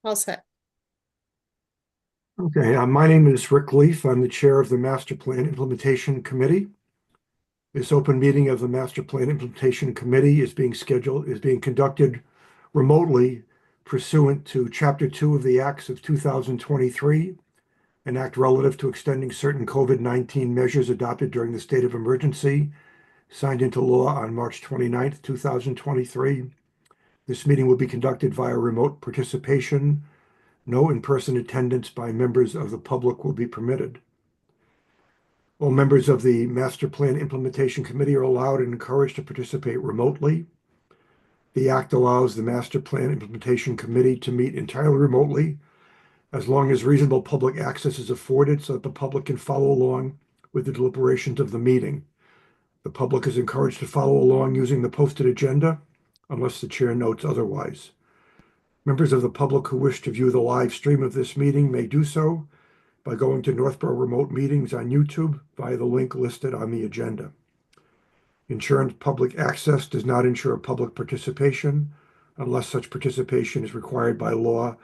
All set. Okay, my name is Rick Leaf. I'm the chair of the Master Plan Implementation Committee. This open meeting of the Master Plan Implementation Committee is being conducted remotely pursuant to Chapter 2 of the Acts of 2023, an act relative to extending certain COVID-19 measures adopted during the state of emergency, signed into law on March 29th, 2023. This meeting will be conducted via remote participation. No in-person attendance by members of the public will be permitted. All members of the Master Plan Implementation Committee are allowed and encouraged to participate remotely. The act allows the Master Plan Implementation Committee to meet entirely remotely as long as reasonable public access is afforded so that the public can follow along with the deliberations of the meeting. The public is encouraged to follow along using the posted agenda unless the chair notes otherwise. Members of the public who wish to view the live stream of this meeting may do so by going to Northborough Remote Meetings on YouTube via the link listed on the agenda. Ensuring public access does not ensure public participation unless such participation is required by law.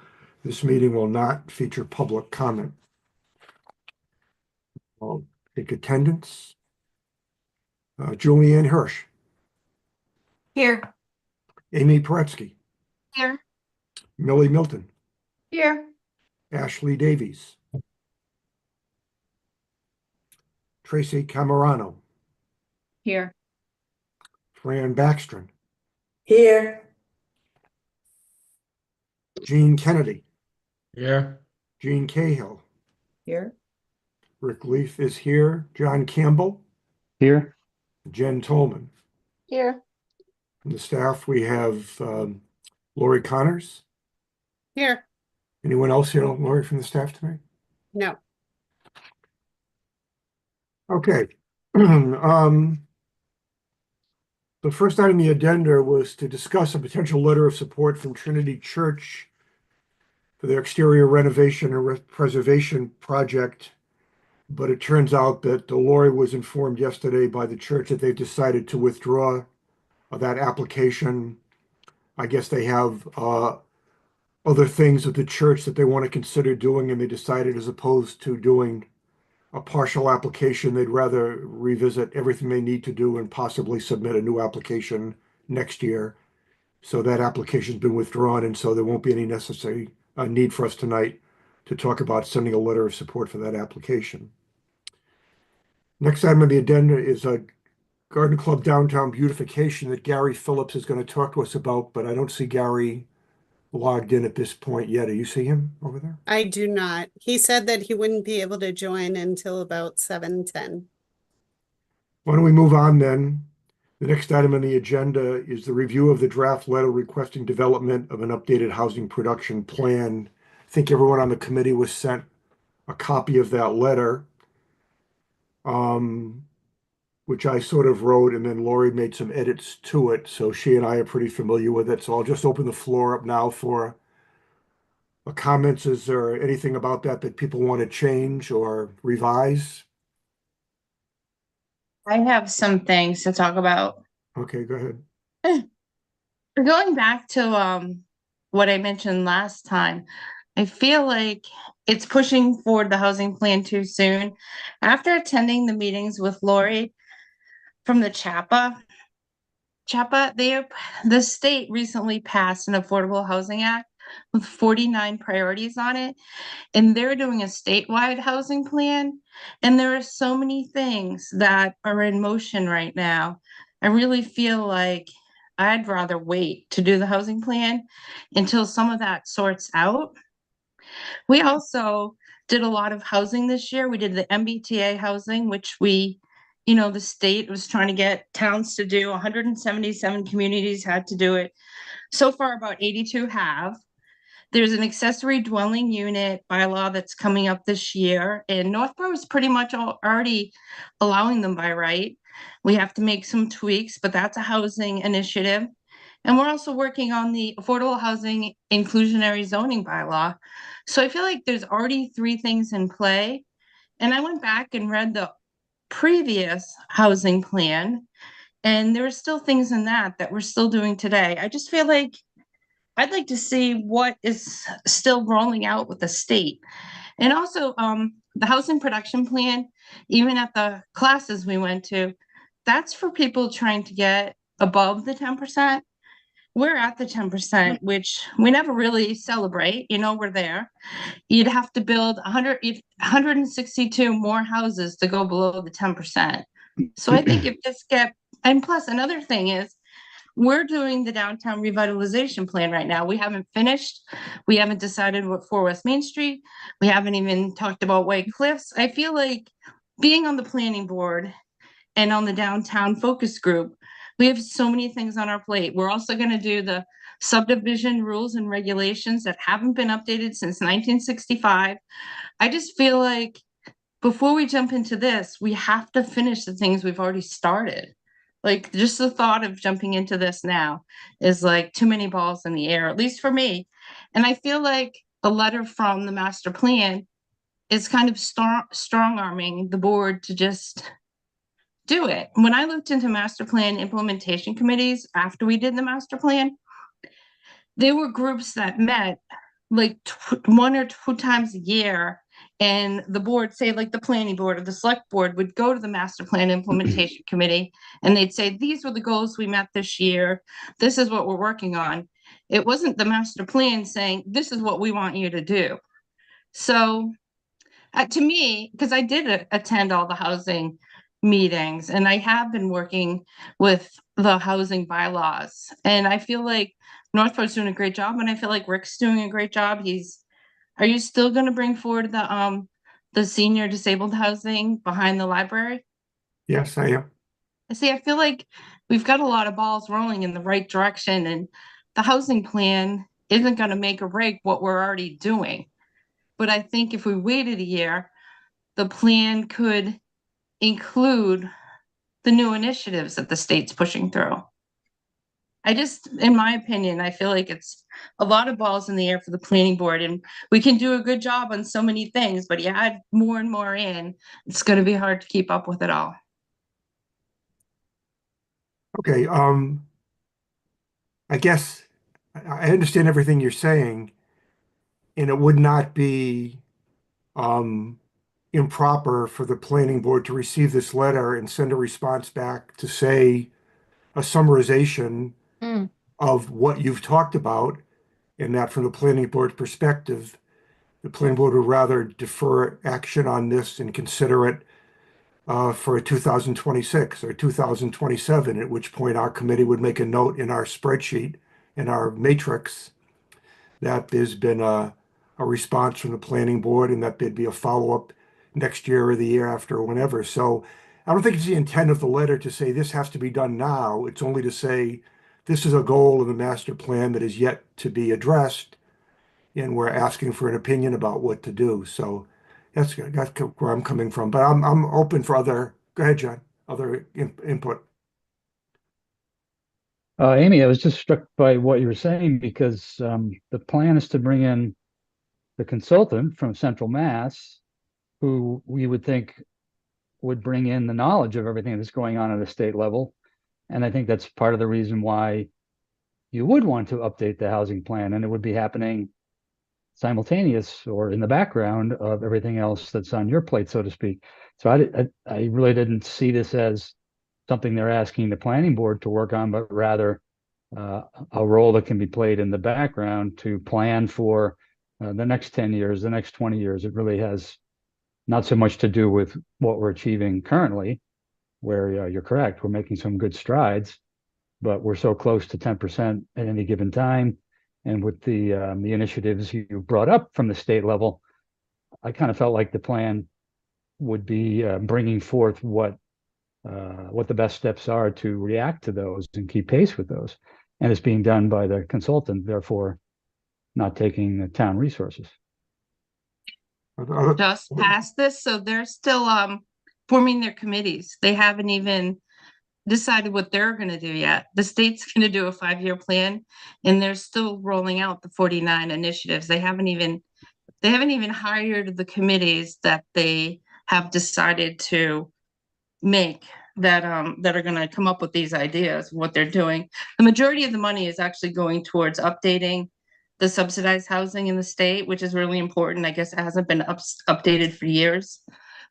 This meeting will not feature public comment. I'll take attendance. Julianne Hirsch, Here. Amy Paretsky, Here. Millie Milton, Here. Ashley Davies, Tracy Camerano, Here. Fran Backstrom, Here. Gene Kennedy, Here. Gene Cahill, Here. Rick Leaf is here, John Campbell, Here. Jen Tolman. Here. From the staff, we have Lori Connors. Here. Anyone else here, Lori, from the staff tonight? No. Okay. The first item on the agenda was to discuss a potential letter of support from Trinity Church for their exterior renovation and preservation project. But it turns out that Lori was informed yesterday by the church that they've decided to withdraw that application. I guess they have other things with the church that they want to consider doing, and they decided, as opposed to doing a partial application, they'd rather revisit everything they need to do and possibly submit a new application next year. So that application's been withdrawn, and so there won't be any necessary need for us tonight to talk about sending a letter of support for that application. Next item on the agenda is a Garden Club downtown beautification that Gary Phillips is going to talk to us about, but I don't see Gary logged in at this point yet. Do you see him over there? I do not. He said that he wouldn't be able to join until about 7:10. Why don't we move on then? The next item on the agenda is the review of the draft letter requesting development of an updated housing production plan. I think everyone on the committee was sent a copy of that letter, which I sort of wrote, and then Lori made some edits to it. So she and I are pretty familiar with it. So I'll just open the floor up now for comments. Is there anything about that that people want to change or revise? I have some things to talk about. Okay, go ahead. Going back to what I mentioned last time, I feel like it's pushing forward the housing plan too soon. After attending the meetings with Lori from the CHAPA, the state recently passed an Affordable Housing Act with 49 priorities on it, and they're doing a statewide housing plan. And there are so many things that are in motion right now. I really feel like I'd rather wait to do the housing plan until some of that sorts out. We also did a lot of housing this year. We did the MBTA housing, which the state was trying to get towns to do. 177 communities had to do it. So far, about 82 have. There's an accessory dwelling unit bylaw that's coming up this year, and Northborough is pretty much already allowing them by right. We have to make some tweaks, but that's a housing initiative. And we're also working on the affordable housing inclusionary zoning bylaw. So I feel like there's already three things in play. And I went back and read the previous housing plan, and there are still things in that we're still doing today. I just feel like I'd like to see what is still rolling out with the state. And also, the housing production plan, even at the classes we went to, that's for people trying to get above the 10%. We're at the 10%, which we never really celebrate. We're there. You'd have to build 162 more houses to go below the 10%. So I think if this and plus another thing is, we're doing the downtown revitalization plan right now. We haven't finished. We haven't decided what for West Main Street. We haven't even talked about White Cliffs. I feel like being on the planning board and on the downtown focus group, we have so many things on our plate. We're also going to do the subdivision rules and regulations that haven't been updated since 1965. I just feel like before we jump into this, we have to finish the things we've already started. Like, just the thought of jumping into this now is like too many balls in the air, at least for me. And I feel like a letter from the master plan is kind of strong arming the board to just do it. When I looked into master plan implementation committees after we did the master plan, there were groups that met like 1 or 2 times a year, and the board, say like the planning board or the select board, would go to the master plan implementation committee and they'd say, these were the goals we met this year, this is what we're working on. It wasn't the master plan saying, this is what we want you to do. So to me, because I did attend all the housing meetings and I have been working with the housing bylaws, and I feel like Northport's doing a great job, and I feel like Rick's doing a great job. Are you still going to bring forward the senior disabled housing behind the library? Yes, I am. I feel like we've got a lot of balls rolling in the right direction, and the housing plan isn't going to make or break what we're already doing. But I think if we waited a year, the plan could include the new initiatives that the state's pushing through. In my opinion, I feel like it's a lot of balls in the air for the planning board, and we can do a good job on so many things, but you add more and more in, it's going to be hard to keep up with it all. Okay, I guess I understand everything you're saying, and it would not be um, improper for the planning board to receive this letter and send a response back to say a summarization of what you've talked about, and that from the planning board's perspective, the planning board would rather defer action on this and consider it for 2026 or 2027, at which point our committee would make a note in our spreadsheet, in our matrix, that there's been a response from the planning board and that there'd be a follow-up next year or the year after or whenever. So I don't think it's the intent of the letter to say this has to be done now. It's only to say this is a goal of the master plan that is yet to be addressed, and we're asking for an opinion about what to do. So that's where I'm coming from. But I'm open for other. Go ahead, John. Other input. Amy, I was just struck by what you were saying because the plan is to bring in the consultant from Central Mass, who we would think would bring in the knowledge of everything that's going on at a state level. And I think that's part of the reason why you would want to update the housing plan, and it would be happening simultaneous or in the background of everything else that's on your plate, so to speak. So I really didn't see this as something they're asking the planning board to work on, but rather a role that can be played in the background to plan for the next 10 years, the next 20 years. It really has not so much to do with what we're achieving currently, where you're correct, we're making some good strides, but we're so close to 10% at any given time. And with the initiatives you brought up from the state level, I kind of felt like the plan would be bringing forth what the best steps are to react to those and keep pace with those. And it's being done by the consultant, therefore not taking the town resources. Just passed this, so they're still forming their committees. They haven't even decided what they're going to do yet. The state's going to do a 5-year plan, and they're still rolling out the 49 initiatives. They haven't even hired the committees that they have decided to make that are gonna come up with these ideas, what they're doing. The majority of the money is actually going towards updating the subsidized housing in the state, which is really important. I guess it hasn't been updated for years.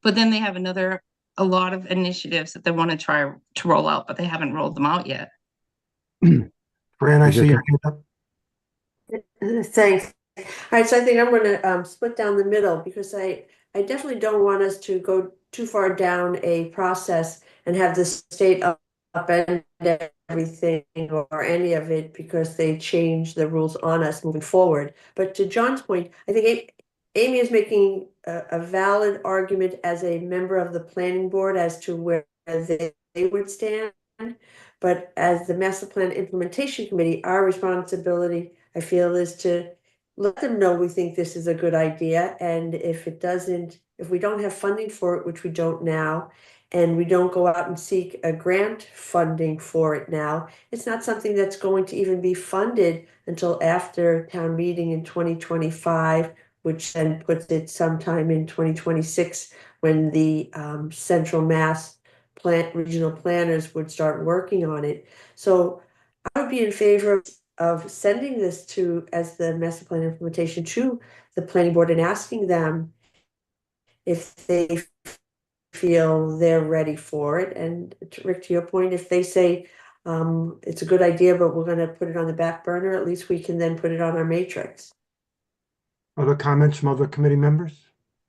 But then they have a lot of initiatives that they want to try to roll out, but they haven't rolled them out yet. Fran, I Is there see your con- hand up. Thanks. All right, so I think I'm gonna split down the middle because I definitely don't want us to go too far down a process and have the state upend everything or any of it because they change the rules on us moving forward. But to John's point, I think Amy is making a valid argument as a member of the planning board as to where they would stand. But as the master plan implementation committee, our responsibility, I feel, is to let them know we think this is a good idea. And if we don't have funding for it, which we don't now, and we don't go out and seek a grant funding for it now, it's not something that's going to even be funded until after town meeting in 2025, which then puts it sometime in 2026 when the Central Mass regional planners would start working on it. So I would be in favor of sending this as the master plan implementation to the planning board and asking them if they feel they're ready for it. And Rick, to your point, if they say it's a good idea, but we're going to put it on the back burner, at least we can then put it on our matrix. Other comments from other committee members?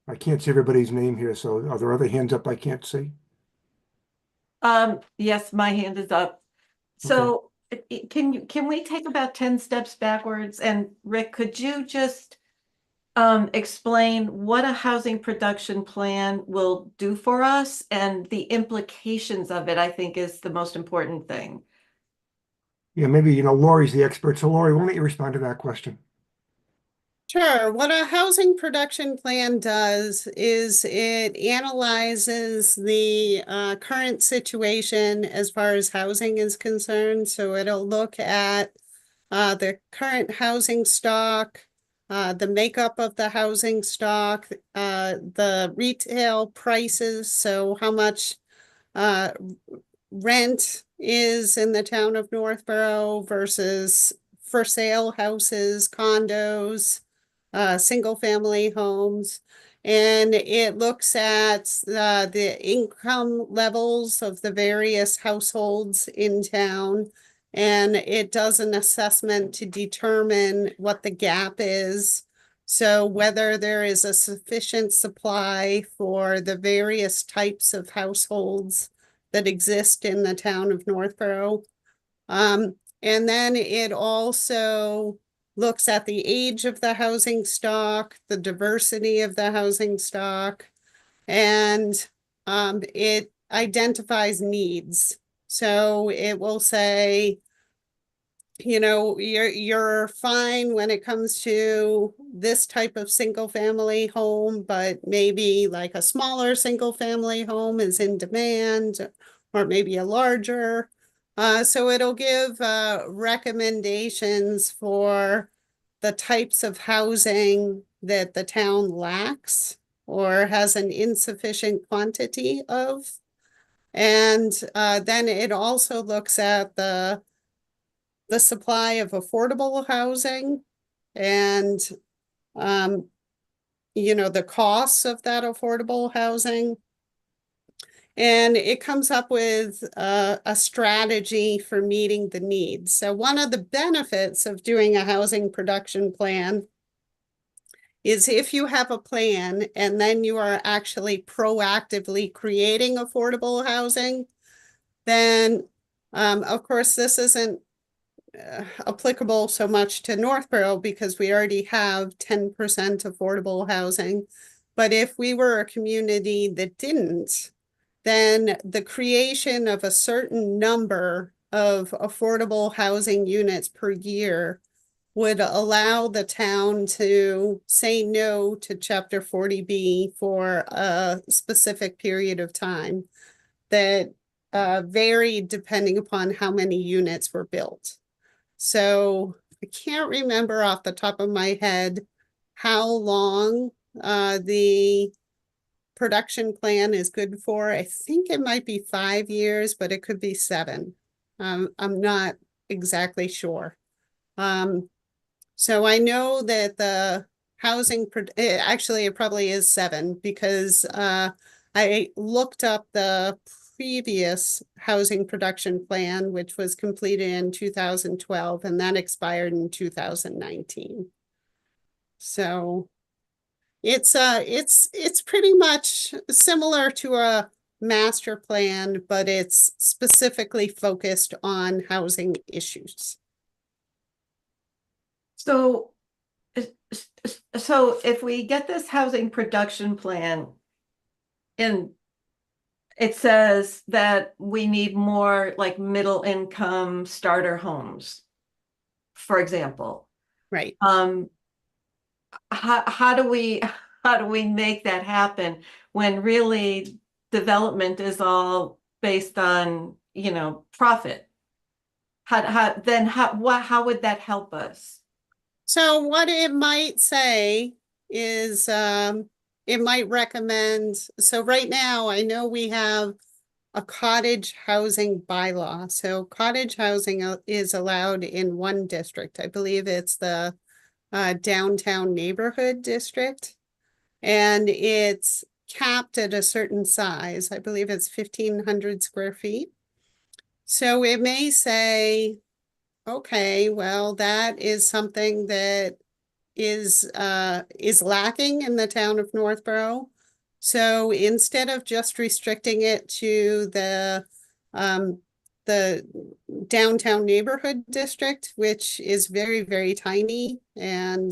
I can't see everybody's name here, so are there other hands up I can't see? Yes, my hand is up. So can we take about 10 steps backwards? And Rick, could you just explain what a housing production plan will do for us and the implications of it, I think is the most important thing. Yeah, maybe, Lori's the expert. So Lori, why don't you respond to that question? Sure. What a housing production plan does is it analyzes the current situation as far as housing is concerned. So it'll look at the current housing stock, the makeup of the housing stock, the retail prices, so how much rent is in the town of Northborough versus for sale houses, condos, single family homes. And it looks at the income levels of the various households in town. And it does an assessment to determine what the gap is. So whether there is a sufficient supply for the various types of households that exist in the town of Northborough. And then it also looks at the age of the housing stock, the diversity of the housing stock, and it identifies needs. So it will say, you're fine when it comes to this type of single family home, but maybe like a smaller single family home is in demand, or maybe a larger. So it'll give recommendations for the types of housing that the town lacks or has an insufficient quantity of. And then it also looks at the supply of affordable housing and, the costs of that affordable housing. And it comes up with a strategy for meeting the needs. So one of the benefits of doing a housing production plan is if you have a plan and then you are actually proactively creating affordable housing, then, of course, this isn't applicable so much to Northborough because we already have 10% affordable housing. But if we were a community that didn't, then the creation of a certain number of affordable housing units per year would allow the town to say no to Chapter 40B for a specific period of time that varied depending upon how many units were built. So I can't remember off the top of my head how long the production plan is good for. I think it might be 5 years, but it could be 7. I'm not exactly sure. So I know that the actually it probably is 7 because I looked up the previous housing production plan, which was completed in 2012, and that expired in 2019. So it's pretty much similar to a master plan, but it's specifically focused on housing issues. So, so if we get this housing production plan and it says that we need more like middle income starter homes, for example, Right. how do we make that happen when really development is all based on, profit? How would that help us? So what it might say is it might recommend, so right now I know we have a cottage housing bylaw. So cottage housing is allowed in one district. I believe it's the downtown neighborhood district. And it's capped at a certain size. I believe it's 1,500 square feet. So it may say, okay, well, that is something that is lacking in the town of Northborough. So instead of just restricting it to the downtown neighborhood district, which is very, very tiny, and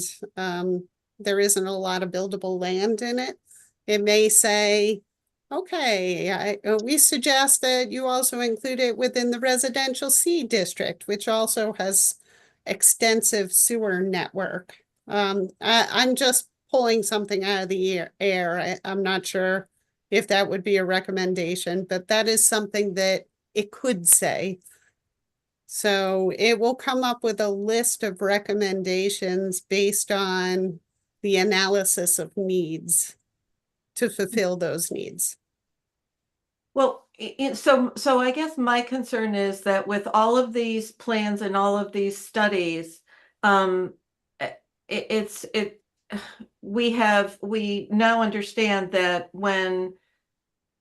there isn't a lot of buildable land in it, it may say, okay, we suggest that you also include it within the residential C district, which also has extensive sewer network. I'm just pulling something out of the air. I'm not sure if that would be a recommendation, but that is something that it could say. So it will come up with a list of recommendations based on the analysis of needs to fulfill those needs. Well, so I guess my concern is that with all of these plans and all of these studies, we now understand that when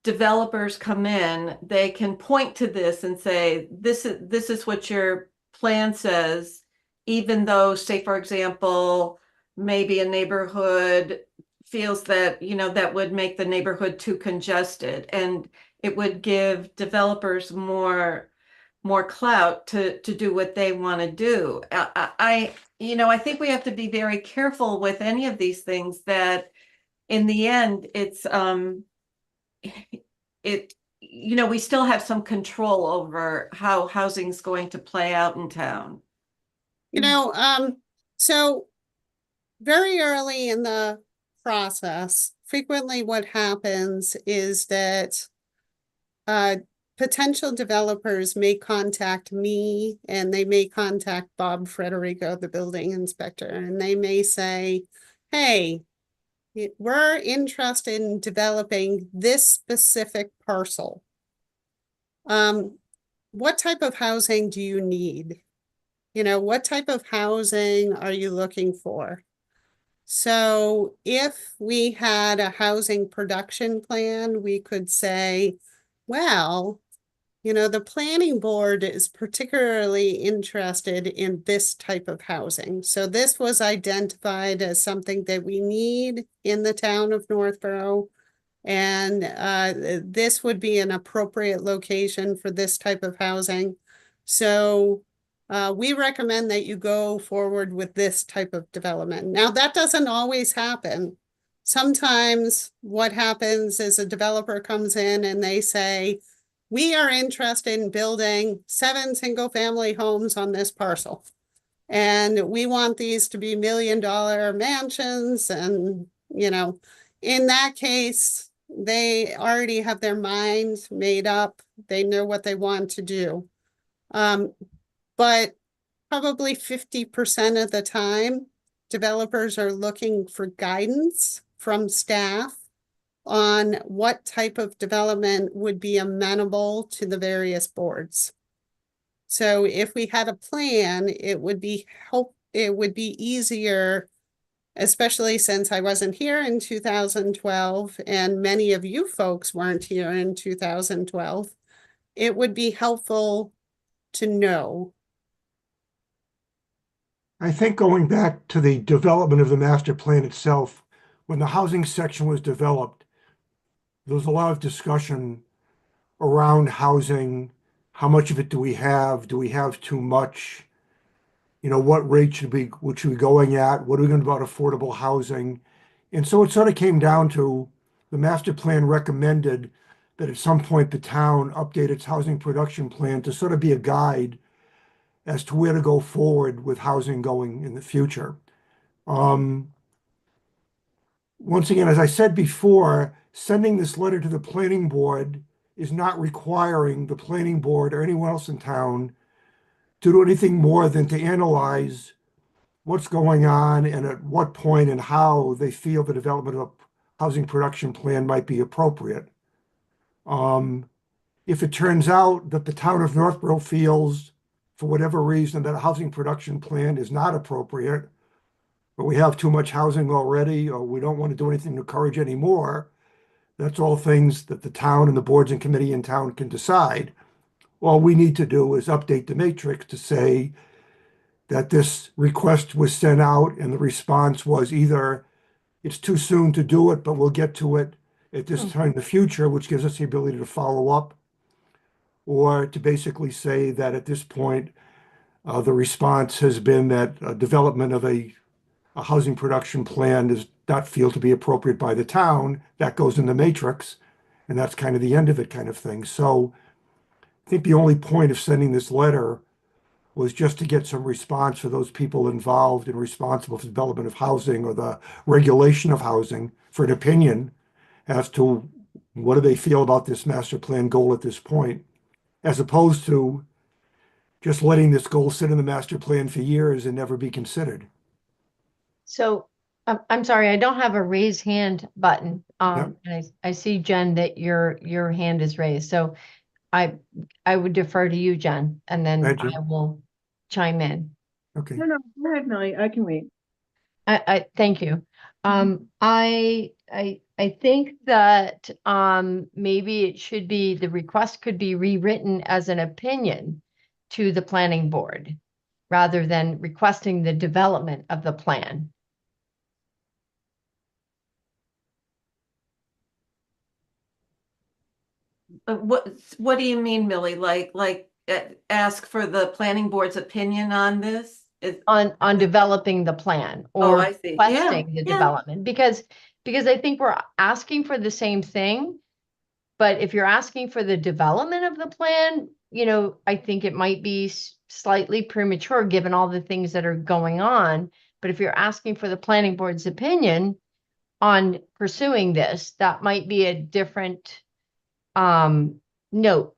developers come in, they can point to this and say, this is what your plan says, even though, say, for example, maybe a neighborhood feels that, that would make the neighborhood too congested, and it would give developers more clout to do what they want to do. I think we have to be very careful with any of these things, that in the end, we still have some control over how housing's going to play out in town. So very early in the process, frequently what happens is that potential developers may contact me, and they may contact Bob Frederico, the building inspector, and they may say, hey, we're interested in developing this specific parcel. What type of housing do you need? What type of housing are you looking for? So if we had a housing production plan, we could say, well, the planning board is particularly interested in this type of housing. So this was identified as something that we need in the town of Northborough. And this would be an appropriate location for this type of housing. So we recommend that you go forward with this type of development. Now, that doesn't always happen. Sometimes what happens is a developer comes in and they say, we are interested in building 7 single-family homes on this parcel. And we want these to be $1 million mansions. And, in that case, they already have their minds made up. They know what they want to do. But probably 50% of the time, developers are looking for guidance from staff on what type of development would be amenable to the various boards. So if we had a plan, it would be easier, especially since I wasn't here in 2012 and many of you folks weren't here in 2012. It would be helpful to know. I think going back to the development of the master plan itself, when the housing section was developed, there was a lot of discussion around housing. How much of it do we have? Do we have too much? You know, what rate should we be going at? What are we going to do about affordable housing? And so it sort of came down to the master plan recommended that at some point the town update its housing production plan to sort of be a guide as to where to go forward with housing going in the future. Once again, as I said before, sending this letter to the planning board is not requiring the planning board or anyone else in town to do anything more than to analyze what's going on and at what point and how they feel the development of a housing production plan might be appropriate. If it turns out that the town of Northborough feels, for whatever reason, that a housing production plan is not appropriate, but we have too much housing already, or we don't want to do anything to encourage any more, that's all things that the town and the boards and committee in town can decide. All we need to do is update the matrix to say that this request was sent out and the response was either it's too soon to do it, but we'll get to it at this time in the future, which gives us the ability to follow up, or to basically say that at this point, the response has been that development of a housing production plan does not feel to be appropriate by the town. That goes in the matrix, and that's kind of the end of it kind of thing. So I think the only point of sending this letter was just to get some response for those people involved and responsible for the development of housing or the regulation of housing for an opinion as to what do they feel about this master plan goal at this point, as opposed to just letting this goal sit in the master plan for years and never be considered. So I'm sorry, I don't have a raise hand button. Yep. And I see, Jen, that your hand is raised. So I would defer to you, Jen, and then Right, Jen. I will chime in. Okay. No, go ahead, Millie. I can wait. I thank you. I think that maybe it should be, the request could be rewritten as an opinion to the planning board rather than requesting the development of the plan. What do you mean, Millie? Ask for the planning board's opinion on this? On developing the plan Oh, or I see. Yeah, requesting the yeah. development, because I think we're asking for the same thing. But if you're asking for the development of the plan, you know, I think it might be slightly premature given all the things that are going on. But if you're asking for the planning board's opinion on pursuing this, that might be a different note.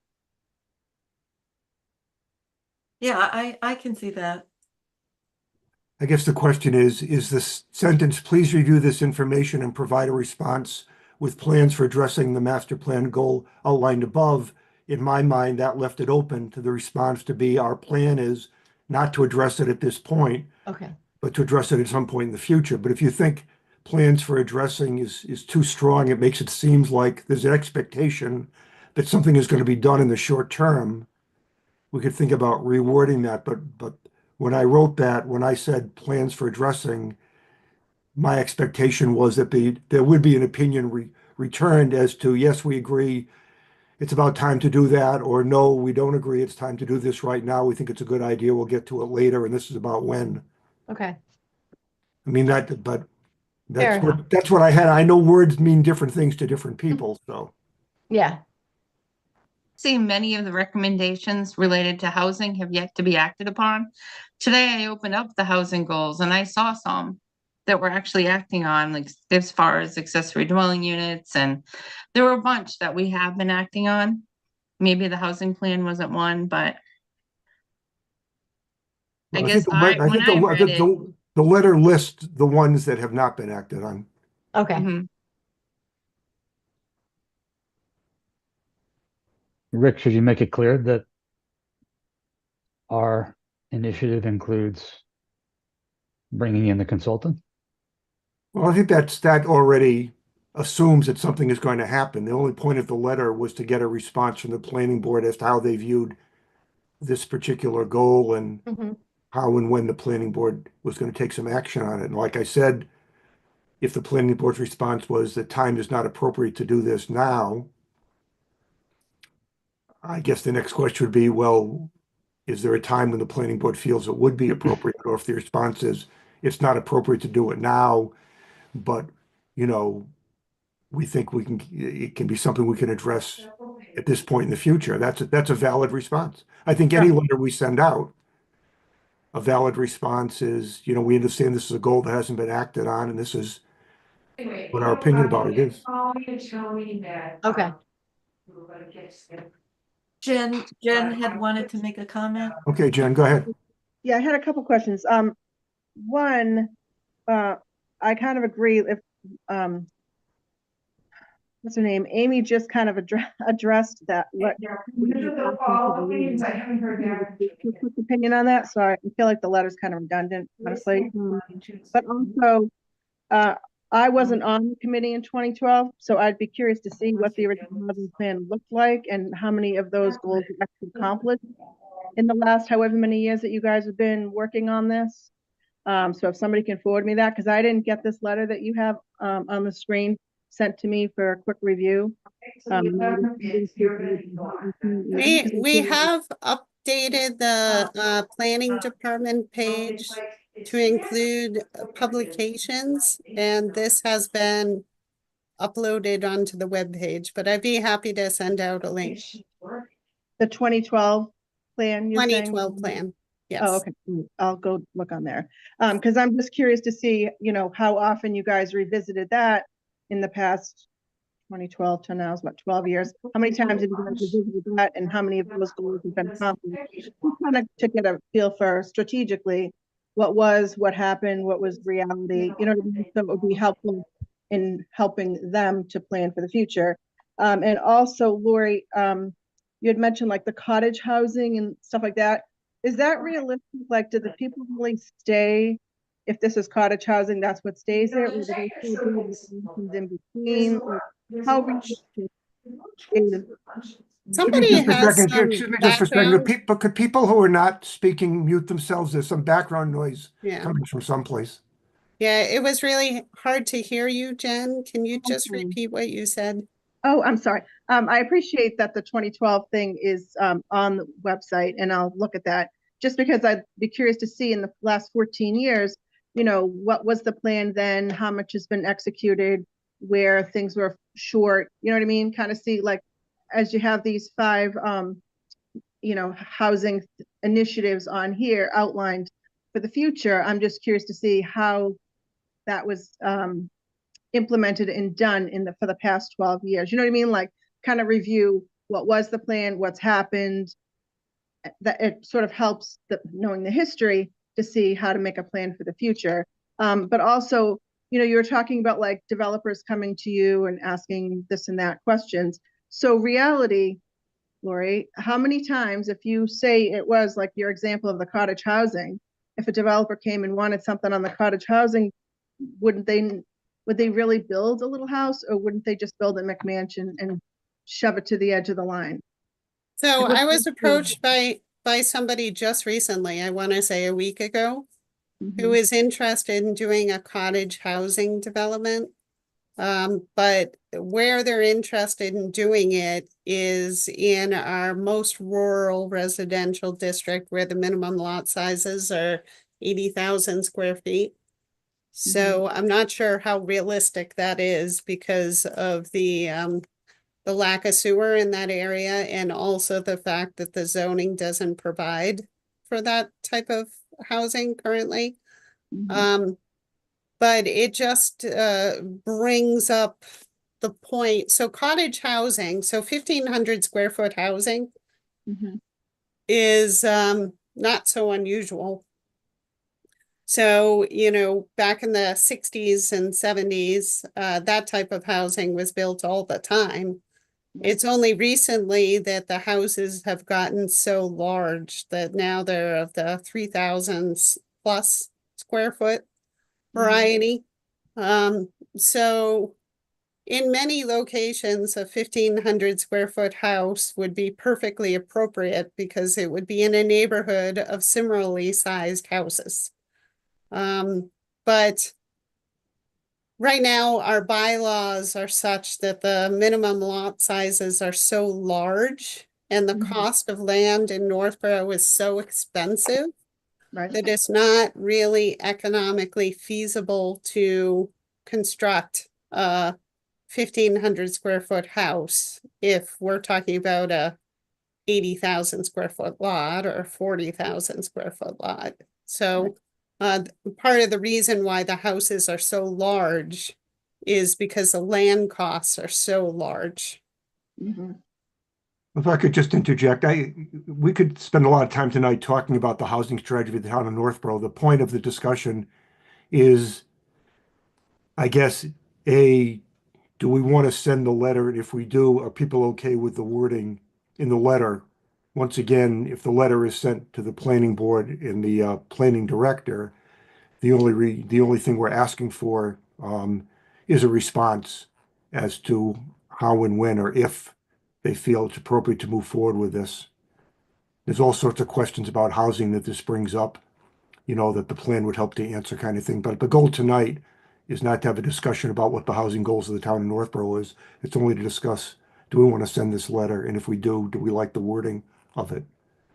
Yeah, I can see that. I guess the question is this sentence, please review this information and provide a response with plans for addressing the master plan goal outlined above. In my mind, that left it open to the response to be, our plan is not to address it at this point, Okay. but to address it at some point in the future. But if you think plans for addressing is too strong, it makes it seem like there's an expectation that something is going to be done in the short term. We could think about rewording that, but when I wrote that, when I said plans for addressing, my expectation was that there would be an opinion returned as to, yes, we agree, it's about time to do that, or no, we don't agree, it's time to do this right now. We think it's a good idea. We'll get to it later, and this is about when. Okay. I mean, but Fair enough. that's what I had. I know words mean different things to different people, so. Yeah. See, many of the recommendations related to housing have yet to be acted upon. Today, I opened up the housing goals and I saw some that we're actually acting on, like as far as accessory dwelling units, and there were a bunch that we have been acting on. Maybe the housing plan wasn't one, but I guess when I read it, the letter lists the ones that have not been acted on. Okay. mhm. Rick, should you make it clear that our initiative includes bringing in the consultant? Well, I think that already assumes that something is going to happen. The only point of the letter was to get a response from the planning board as to how they viewed this particular goal and Mhm. how and when the planning board was going to take some action on it. And like I said, if the planning board's response was that time is not appropriate to do this now, I guess the next question would be, well, is there a time when the planning board feels it would be appropriate? Or if the response is, it's not appropriate to do it now, but, you know, we think it can be something we can address at this point in the future. That's a valid response. I think any letter we send out, a valid response is, we understand this is a goal that hasn't been acted on, and this is what our opinion about it is. Okay. Jen had wanted to make a comment. Okay, Jen, go ahead. Yeah, I had a couple questions. One, I kind of agree if, what's her name? Amy just kind of addressed that. Quick opinion on that, so I feel like the letter's kind of redundant, honestly. But also, I wasn't on the committee in 2012, so I'd be curious to see what the original housing plan looked like and how many of those goals were actually accomplished in the last however many years that you guys have been working on this. So if somebody can forward me that, because I didn't get this letter that you have on the screen sent to me for a quick review. We have updated the planning department page to include publications, and this has been uploaded onto the webpage, but I'd be happy to send out a link. The 2012 plan, you're saying? 2012 plan, yes. Oh, okay. I'll go look on there. Because I'm just curious to see, how often you guys revisited that in the past 2012 to now is what, 12 years? How many times have you guys revisited that and how many of those goals have been accomplished? Just kind of to get a feel for strategically what happened, what was reality, what I mean? So it would be helpful in helping them to plan for the future. And also, Lori, you had mentioned like the cottage housing and stuff like that. Is that realistic? Like, do the people really stay? If this is cottage housing, that's what stays there? Or do they still do in between? How realistic is Somebody has some Excuse me just for a second. background. Could people who are not speaking mute themselves? There's some background noise Yeah, coming from someplace. yeah, it was really hard to hear you, Jen. Can you just Okay. repeat what you said? Oh, I'm sorry. I appreciate that the 2012 thing is on the website, and I'll look at that just because I'd be curious to see in the last 14 years, what was the plan then, how much has been executed, where things were short, you know what I mean? Kind of see like, as you have these 5, housing initiatives on here outlined for the future, I'm just curious to see how that was implemented and done for the past 12 years. You know what I mean? Like kind of review what was the plan, what's happened. That it sort of helps knowing the history to see how to make a plan for the future. But also, you were talking about like developers coming to you and asking this and that questions. So reality, Lori, how many times, if you say it was like your example of the cottage housing, if a developer came and wanted something on the cottage housing, would they really build a little house, or wouldn't they just build a McMansion and shove it to the edge of the line? So I was approached by somebody just recently, I want to say a week ago, who is interested in doing a cottage housing development. But where they're interested in doing it is in our most rural residential district where the minimum lot sizes are 80,000 square feet. So I'm not sure how realistic that is because of the lack of sewer in that area, and also the fact that the zoning doesn't provide for that type of housing currently. But it just brings up the point. So cottage housing, so 1,500 square foot housing is not so unusual. So, back in the 60s and 70s, that type of housing was built all the time. It's only recently that the houses have gotten so large that now they're of the 3,000 plus square foot variety. So in many locations, a 1,500 square foot house would be perfectly appropriate because it would be in a neighborhood of similarly sized houses. But right now, our bylaws are such that the minimum lot sizes are so large and the Mhm. cost of land in Northborough is so expensive Right. that it's not really economically feasible to construct a 1,500 square foot house if we're talking about a 80,000 square foot lot or 40,000 square foot lot. So part of the reason why the houses are so large is because the land costs are so large. Mhm. If I could just interject, we could spend a lot of time tonight talking about the housing strategy of the town of Northborough. The point of the discussion is, I guess, do we want to send the letter? And if we do, are people okay with the wording in the letter? Once again, if the letter is sent to the planning board and the planning director, the only thing we're asking for is a response as to how and when or if they feel it's appropriate to move forward with this. There's all sorts of questions about housing that this brings up, that the plan would help to answer kind of thing. But the goal tonight is not to have a discussion about what the housing goals of the town of Northborough is. It's only to discuss, do we want to send this letter? And if we do we like the wording of it?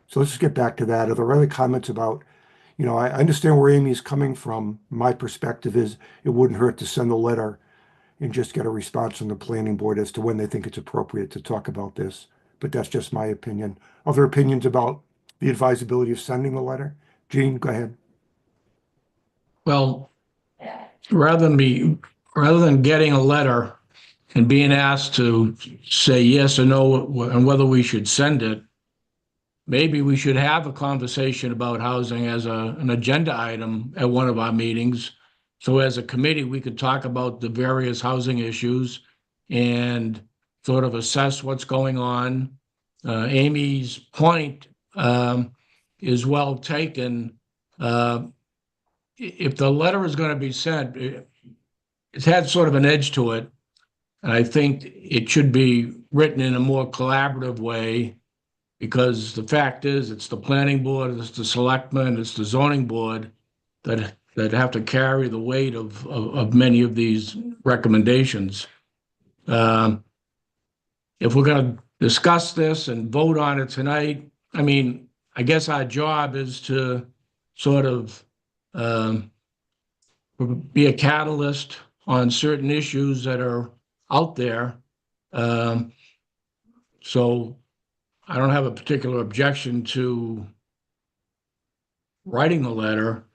So let's just get back to that. Are there other comments about, I understand where Amy's coming from. My perspective is it wouldn't hurt to send a letter and just get a response from the planning board as to when they think it's appropriate to talk about this. But that's just my opinion. Other opinions about the advisability of sending the letter? Gene, go ahead. Well, rather than getting a letter and being asked to say yes or no and whether we should send it, maybe we should have a conversation about housing as an agenda item at one of our meetings. So as a committee, we could talk about the various housing issues and sort of assess what's going on. Amy's point is well taken. If the letter is going to be sent, it's had sort of an edge to it. And I think it should be written in a more collaborative way, because the fact is, it's the planning board, it's the selectmen, it's the zoning board that have to carry the weight of many of these recommendations. If we're going to discuss this and vote on it tonight, I mean, I guess our job is to sort of be a catalyst on certain issues that are out there. So I don't have a particular objection to writing the letter,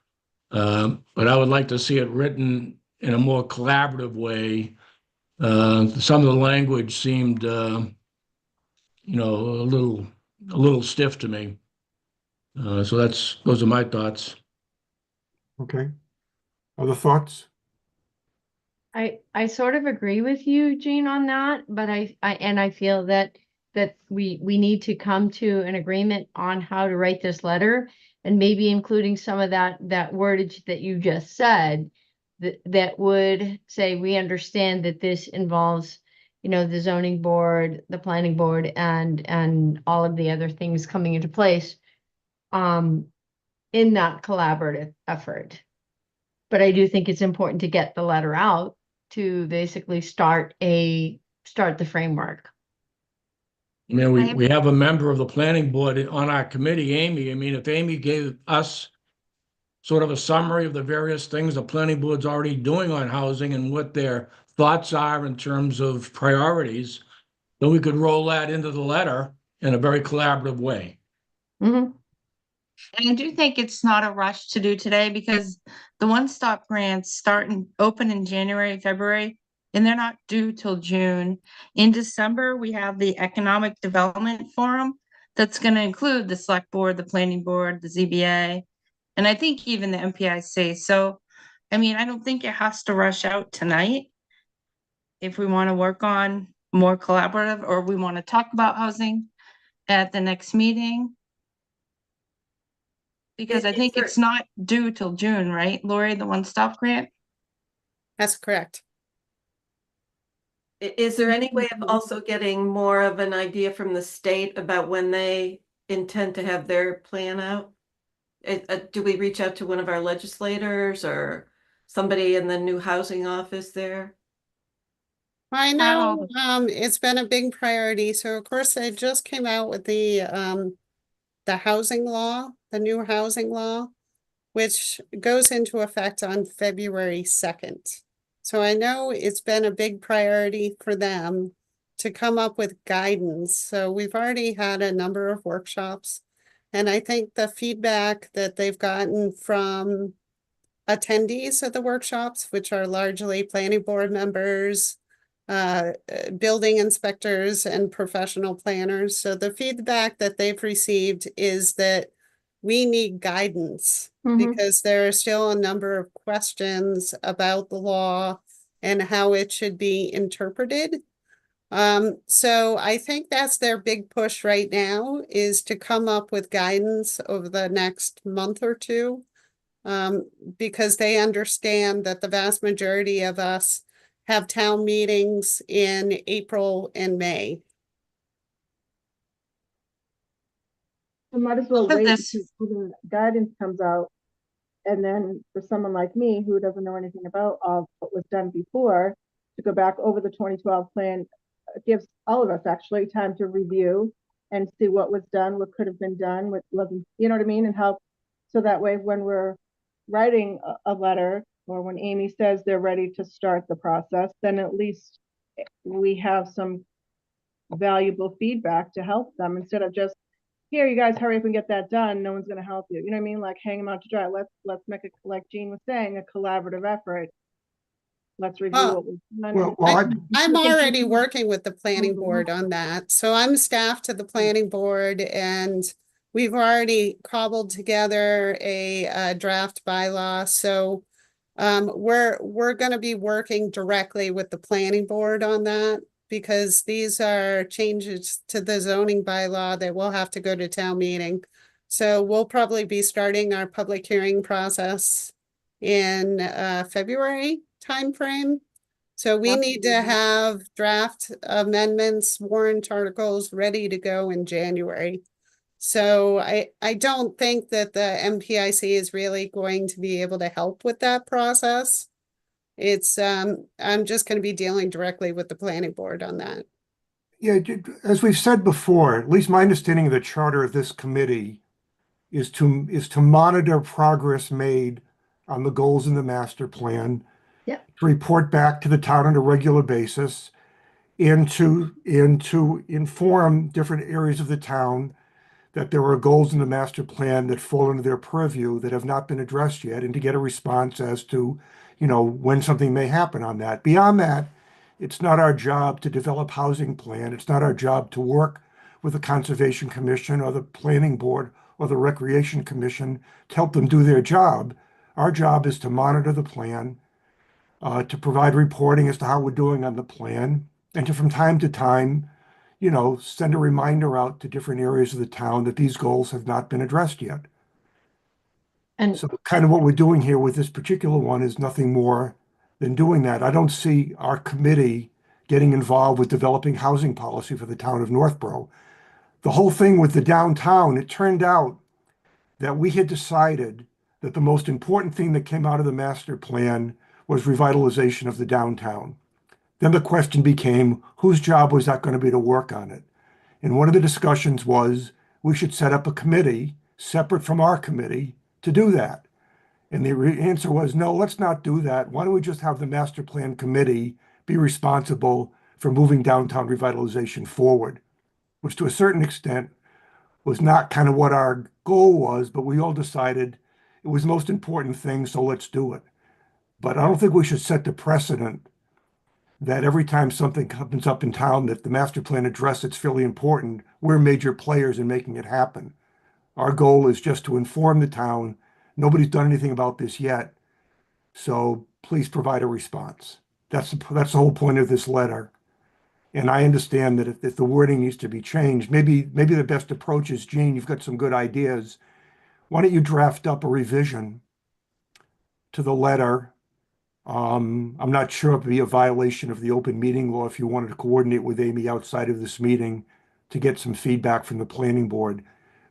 but I would like to see it written in a more collaborative way. Some of the language seemed, a little stiff to me. So those are my thoughts. Okay. Other thoughts? I sort of agree with you, Jean, on that, but I feel that we need to come to an agreement on how to write this letter, and maybe including some of that wordage that you just said, that would say we understand that this involves, the zoning board, the planning board, and all of the other things coming into place in that collaborative effort. But I do think it's important to get the letter out to basically start the framework. I mean, we have a member of the planning board on our committee, Amy. I mean, if Amy gave us sort of a summary of the various things the planning board's already doing on housing and what their thoughts are in terms of priorities, then we could roll that into the letter in a very collaborative way. Mm-hmm. And I do think it's not a rush to do today, because the one-stop grants open in January, February, and they're not due till June. In December, we have the Economic Development Forum that's going to include the select board, the planning board, the ZBA, and I think even the MPIC. So, I mean, I don't think it has to rush out tonight if we want to work on more collaborative, or we want to talk about housing at the next meeting? Because I Is think there- it's not due till June, right, Lori, the one-stop grant? That's correct. Is there any way of also getting more of an idea from the state about when they intend to have their plan out? Do we reach out to one of our legislators or somebody in the new housing office there? I Have all know, it's been a big priority. So of course, they just came out with the housing law, the new housing law, which goes into effect on February 2nd. So I know it's been a big priority for them to come up with guidance. So we've already had a number of workshops. And I think the feedback that they've gotten from attendees of the workshops, which are largely planning board members, building inspectors and professional planners. So the feedback that they've received is that we need guidance because there are still a number of questions about the law and how it should be interpreted. So I think that's their big push right now, is to come up with guidance over the next month or two. Because they understand that the vast majority of us have town meetings in April and May. We might as well But wait this- until the guidance comes out. And then for someone like me who doesn't know anything about all what was done before, to go back over the 2012 plan, gives all of us actually time to review and see what was done, what could have been done, what wasn't, you know what I mean? And help. So that way, when we're writing a letter, or when Amy says they're ready to start the process, then at least we have some valuable feedback to help them, instead of just, here, you guys hurry up and get that done. No one's going to help you. You know what I mean? Like, hang them out to dry. Let's make it, like Jean was saying, a collaborative effort. Let's review Well, what was done. Well, well, I'm already working with the planning board on that. So I'm staff to the planning board, and we've already cobbled together a draft bylaw. So we're going to be working directly with the planning board on that, because these are changes to the zoning bylaw that will have to go to town meeting. So we'll probably be starting our public hearing process in February timeframe. So we need to have draft amendments, warrant articles ready to go in January. So I don't think that the MPIC is really going to be able to help with that process. It's I'm just going to be dealing directly with the planning board on that. yeah, as we've said before, at least my understanding of the charter of this committee is to monitor progress made on the goals in the master plan. Yep. To report back to the town on a regular basis, and to inform different areas of the town that there are goals in the master plan that fall under their purview that have not been addressed yet, and to get a response as to, when something may happen on that. Beyond that, it's not our job to develop housing plan. It's not our job to work with the Conservation Commission or the Planning Board or the Recreation Commission to help them do their job. Our job is to monitor the plan, to provide reporting as to how we're doing on the plan, and to, from time to time, send a reminder out to different areas of the town that these goals have not been addressed yet. And So kind of what we're doing here with this particular one is nothing more than doing that. I don't see our committee getting involved with developing housing policy for the town of Northborough. The whole thing with the downtown, it turned out that we had decided that the most important thing that came out of the master plan was revitalization of the downtown. Then the question became, whose job was that going to be to work on it? And one of the discussions was we should set up a committee separate from our committee to do that. And the answer was, no, let's not do that. Why don't we just have the master plan committee be responsible for moving downtown revitalization forward, which to a certain extent was not kind of what our goal was, but we all decided it was the most important thing, so let's do it. But I don't think we should set the precedent that every time something comes up in town that the master plan address, it's fairly important, we're major players in making it happen. Our goal is just to inform the town. Nobody's done anything about this yet, so please provide a response. That's the whole point of this letter. And I understand that if the wording needs to be changed, maybe the best approach is, Gene, you've got some good ideas. Why don't you draft up a revision to the letter? I'm not sure if it'd be a violation of the open meeting law if you wanted to coordinate with Amy outside of this meeting to get some feedback from the planning board.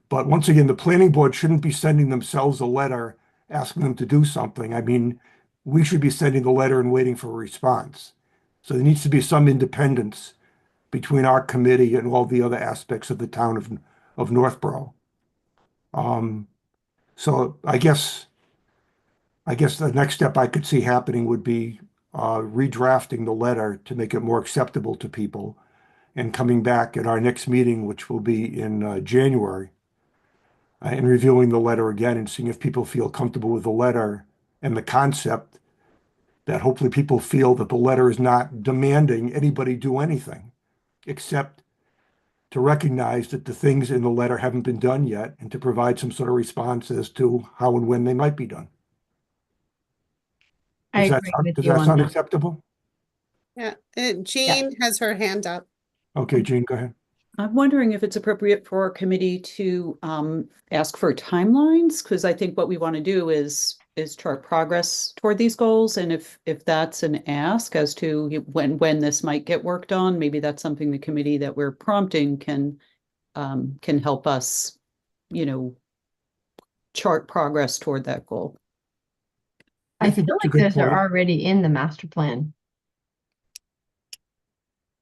But once again, the planning board shouldn't be sending themselves a letter asking them to do something. I mean, we should be sending the letter and waiting for a response. So there needs to be some independence between our committee and all the other aspects of the town of Northborough. So I guess the next step I could see happening would be redrafting the letter to make it more acceptable to people and coming back at our next meeting, which will be in January, and reviewing the letter again and seeing if people feel comfortable with the letter and the concept that hopefully people feel that the letter is not demanding anybody do anything except to recognize that the things in the letter haven't been done yet and to provide some sort of response as to how and when they might be done. I agree with Does you that on sound that. acceptable? Yeah, Jean has her hand up. Okay, Jean, go ahead. I'm wondering if it's appropriate for our committee to ask for timelines, because I think what we want to do is chart progress toward these goals. And if that's an ask as to when this might get worked on, maybe that's something the committee that we're prompting can help us, chart progress toward that goal. I think feel that's a like good those are point. already in the master plan.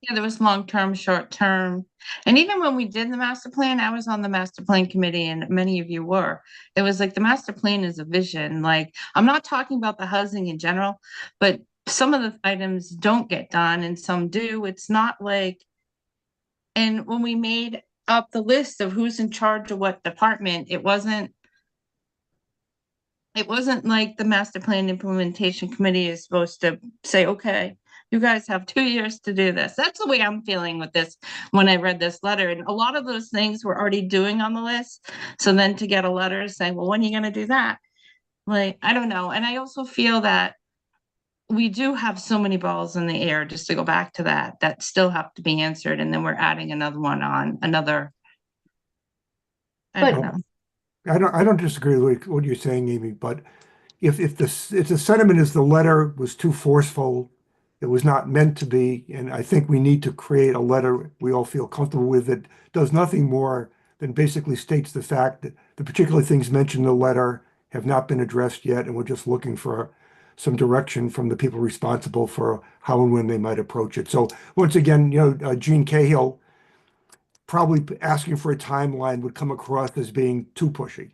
Yeah, there was long-term, short-term. And even when we did the master plan, I was on the master plan committee and many of you were. It was like the master plan is a vision. Like, I'm not talking about the housing in general, but some of the items don't get done and some do. It's not like, and when we made up the list of who's in charge of what department, it wasn't like the master plan implementation committee is supposed to say, okay, you guys have 2 years to do this. That's the way I'm feeling with this when I read this letter. And a lot of those things we're already doing on the list. So then to get a letter saying, well, when are you going to do that? Like, I don't know. And I also feel that we do have so many balls in the air, just to go back to that still have to be answered. And then we're adding another one on another. I don't know. I don't disagree with what you're saying, Amy, but if the sentiment is the letter was too forceful, it was not meant to be, and I think we need to create a letter we all feel comfortable with that does nothing more than basically states the fact that the particular things mentioned in the letter have not been addressed yet, and we're just looking for some direction from the people responsible for how and when they might approach it. So once again, Gene Cahill probably asking for a timeline would come across as being too pushy.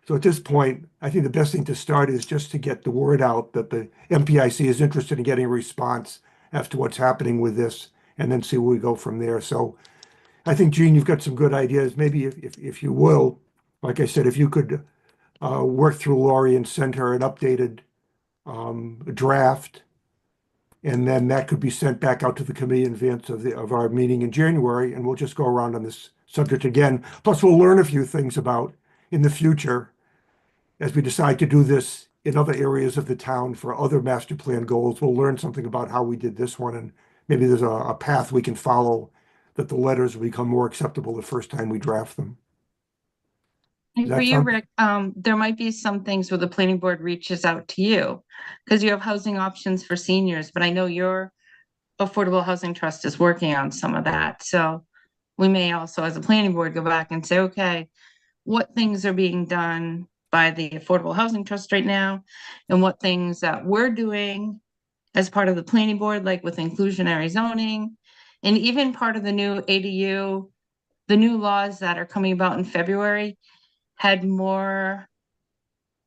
So at this point, I think the best thing to start is just to get the word out that the MPIC is interested in getting a response as to what's happening with this, and then see where we go from there. So I think, Gene, you've got some good ideas. Maybe if you will, like I said, if you could work through Lori and send her an updated draft, and then that could be sent back out to the committee in advance of our meeting in January, and we'll just go around on this subject again. Plus, we'll learn a few things about in the future as we decide to do this in other areas of the town for other master plan goals. We'll learn something about how we did this one, and maybe there's a path we can follow that the letters will become more acceptable the first time we draft them. And for you, Rick, there might be some things where the planning board reaches out to you because you have housing options for seniors, but I know your Affordable Housing Trust is working on some of that. So we may also, as a planning board, go back and say, okay, what things are being done by the Affordable Housing Trust right now, and what things that we're doing as part of the planning board, like with inclusionary zoning, and even part of the new ADU, the new laws that are coming about in February had more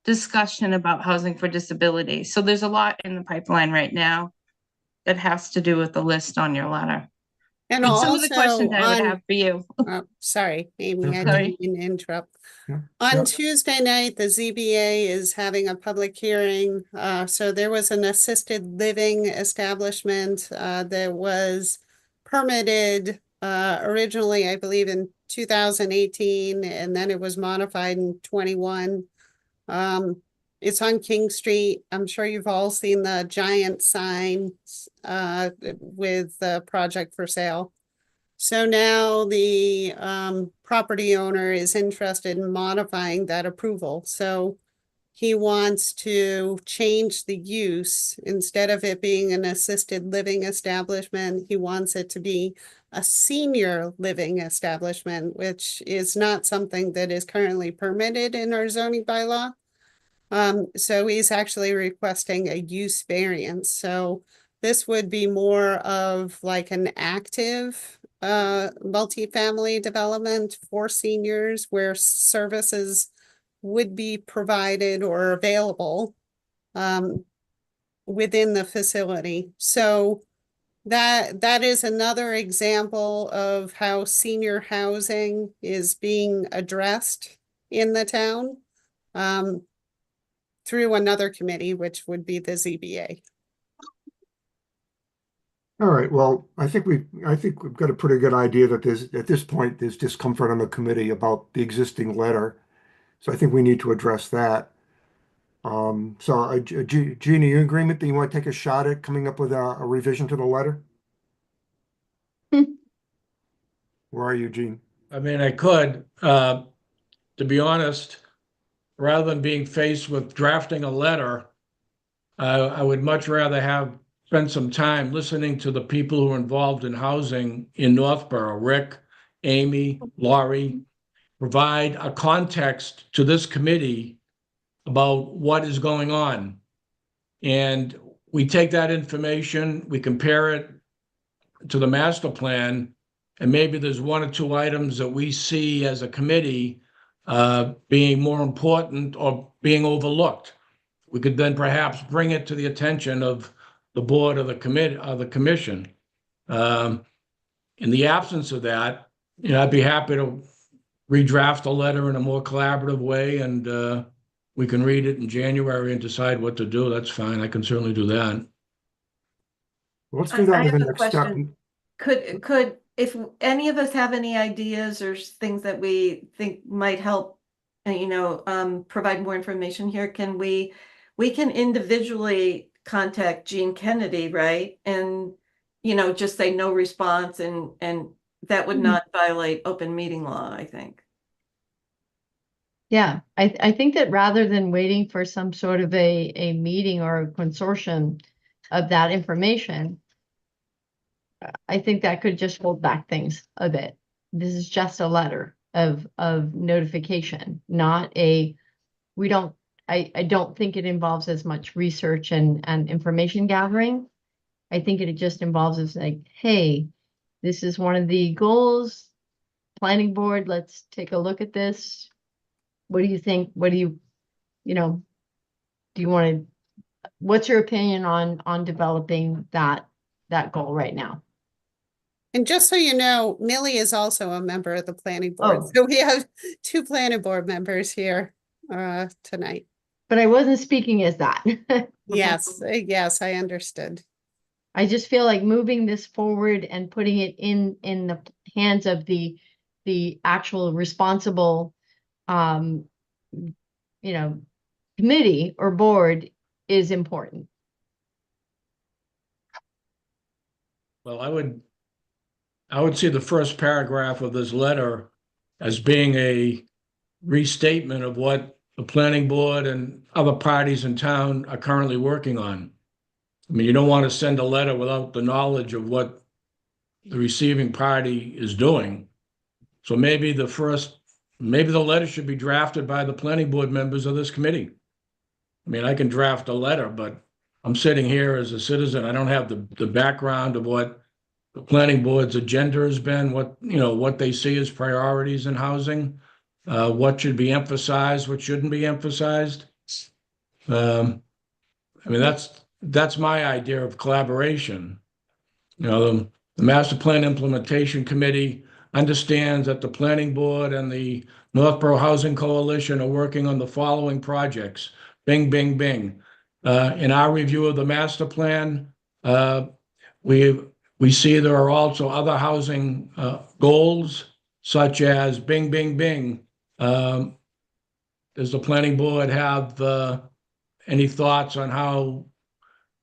discussion about housing for disability. So there's a lot in the pipeline right now that has to do with the list on your letter. And But some of the also questions I would on, have for you. sorry, Amy, I Sorry. didn't mean to interrupt. Yeah. On Tuesday night, the ZBA is having a public hearing. So there was an assisted living establishment that was permitted originally, I believe, in 2018, and then it was modified in 21. It's on King Street. I'm sure you've all seen the giant signs with the project for sale. So now the property owner is interested in modifying that approval. So he wants to change the use. Instead of it being an assisted living establishment, he wants it to be a senior living establishment, which is not something that is currently permitted in our zoning bylaw. So he's actually requesting a use variance. So this would be more of like an active multifamily development for seniors where services would be provided or available within the facility. So that is another example of how senior housing is being addressed in the town through another committee, which would be the ZBA. All right, well, I think we've got a pretty good idea that at this point, there's discomfort on the committee about the existing letter. So I think we need to address that. Jean, are you in agreement that you want to take a shot at coming up with a revision to the letter? Where are you, Jean? I mean, I could, to be honest, rather than being faced with drafting a letter, I would much rather spend some time listening to the people who are involved in housing in Northborough, Rick, Amy, Laurie, provide a context to this committee about what is going on. And we take that information, we compare it to the master plan, and maybe there's one or two items that we see as a committee being more important or being overlooked. We could then perhaps bring it to the attention of the board or the committee or the commission. In the absence of that, I'd be happy to redraft a letter in a more collaborative way, and we can read it in January and decide what to do. That's fine. I can certainly do that. Let's do that I as a have a next step. question. Could, if any of us have any ideas or things that we think might help, provide more information here, we can individually contact Jean Kennedy, right? And, just say no response and that would not violate open meeting law, I think. Yeah, I think that rather than waiting for some sort of a meeting or a consortium of that information, I think that could just hold back things a bit. This is just a letter of notification, not I don't think it involves as much research and information gathering. I think it just involves us like, hey, this is one of the goals, planning board, let's take a look at this. What do you think? What do you want to, what's your opinion on developing that goal right now? And just so you know, Millie is also a member of the planning board. Oh. So we have two planning board members here tonight. But I wasn't speaking as that. Yes, yes, I understood. I just feel like moving this forward and putting it in the hands of the actual responsible committee or board is important. Well, I would see the first paragraph of this letter as being a restatement of what the planning board and other parties in town are currently working on. I mean, you don't want to send a letter without the knowledge of what the receiving party is doing. So maybe the letter should be drafted by the planning board members of this committee. I mean, I can draft a letter, but I'm sitting here as a citizen. I don't have the background of what the planning board's agenda has been, what they see as priorities in housing, what should be emphasized, what shouldn't be emphasized. I mean, that's my idea of collaboration. The Master Plan Implementation Committee understands that the planning board and the Northborough Housing Coalition are working on the following projects. Bing, bing, bing. In our review of the master plan, we see there are also other housing goals, such as bing, bing, bing. Does the planning board have any thoughts on how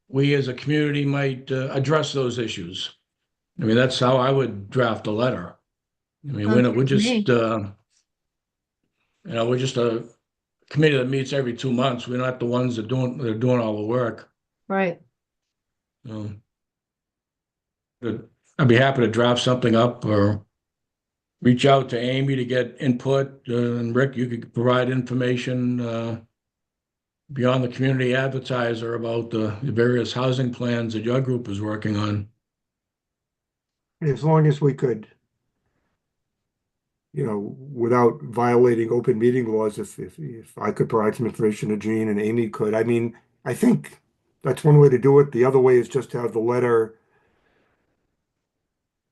we as a community might address those issues? I mean, that's how I would draft a letter. I mean, Sounds we're good to just, me. we're just a committee that meets every 2 months. We're not the ones that are doing all the work. Right. Um, but I'd be happy to draft something up or reach out to Amy to get input. And Rick, you could provide information beyond the community advertiser about the various housing plans that your group is working on. As long as we could, without violating open meeting laws, if I could provide some information to Gene and Amy could, I mean, I think that's one way to do it. The other way is just to have the letter,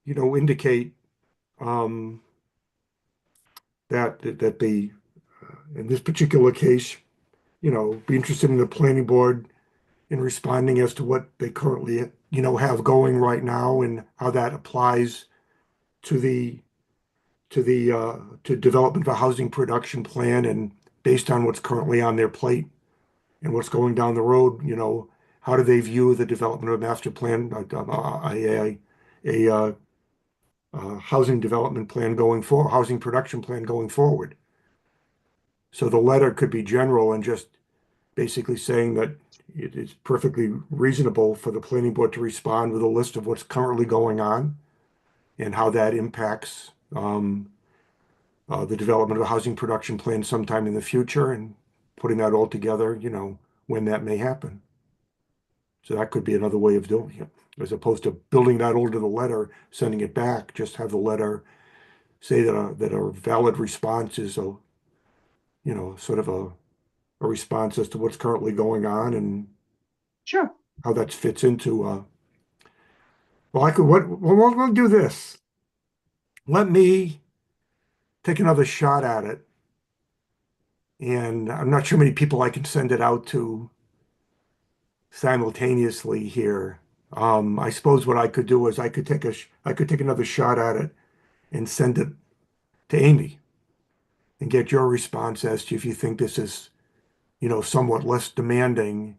indicate um, that the in this particular case, be interested in the planning board in responding as to what they currently, have going right now and how that applies to to development of a housing production plan, and based on what's currently on their plate and what's going down the road, how do they view the development of a master plan, housing development plan going forward, housing production plan going forward. So the letter could be general and just basically saying that it is perfectly reasonable for the planning board to respond with a list of what's currently going on and how that impacts the development of a housing production plan sometime in the future, and putting that all together, when that may happen. So that could be another way of doing it, as opposed to building that all into the letter, sending it back. Just have the letter say that a valid response is sort of a response as to what's currently going on and Sure. how that fits into we'll do this. Let me take another shot at it. And I'm not sure how many people I can send it out to simultaneously here. I suppose what I could do is I could take another shot at it and send it to Amy and get your response as to if you think this is, somewhat less demanding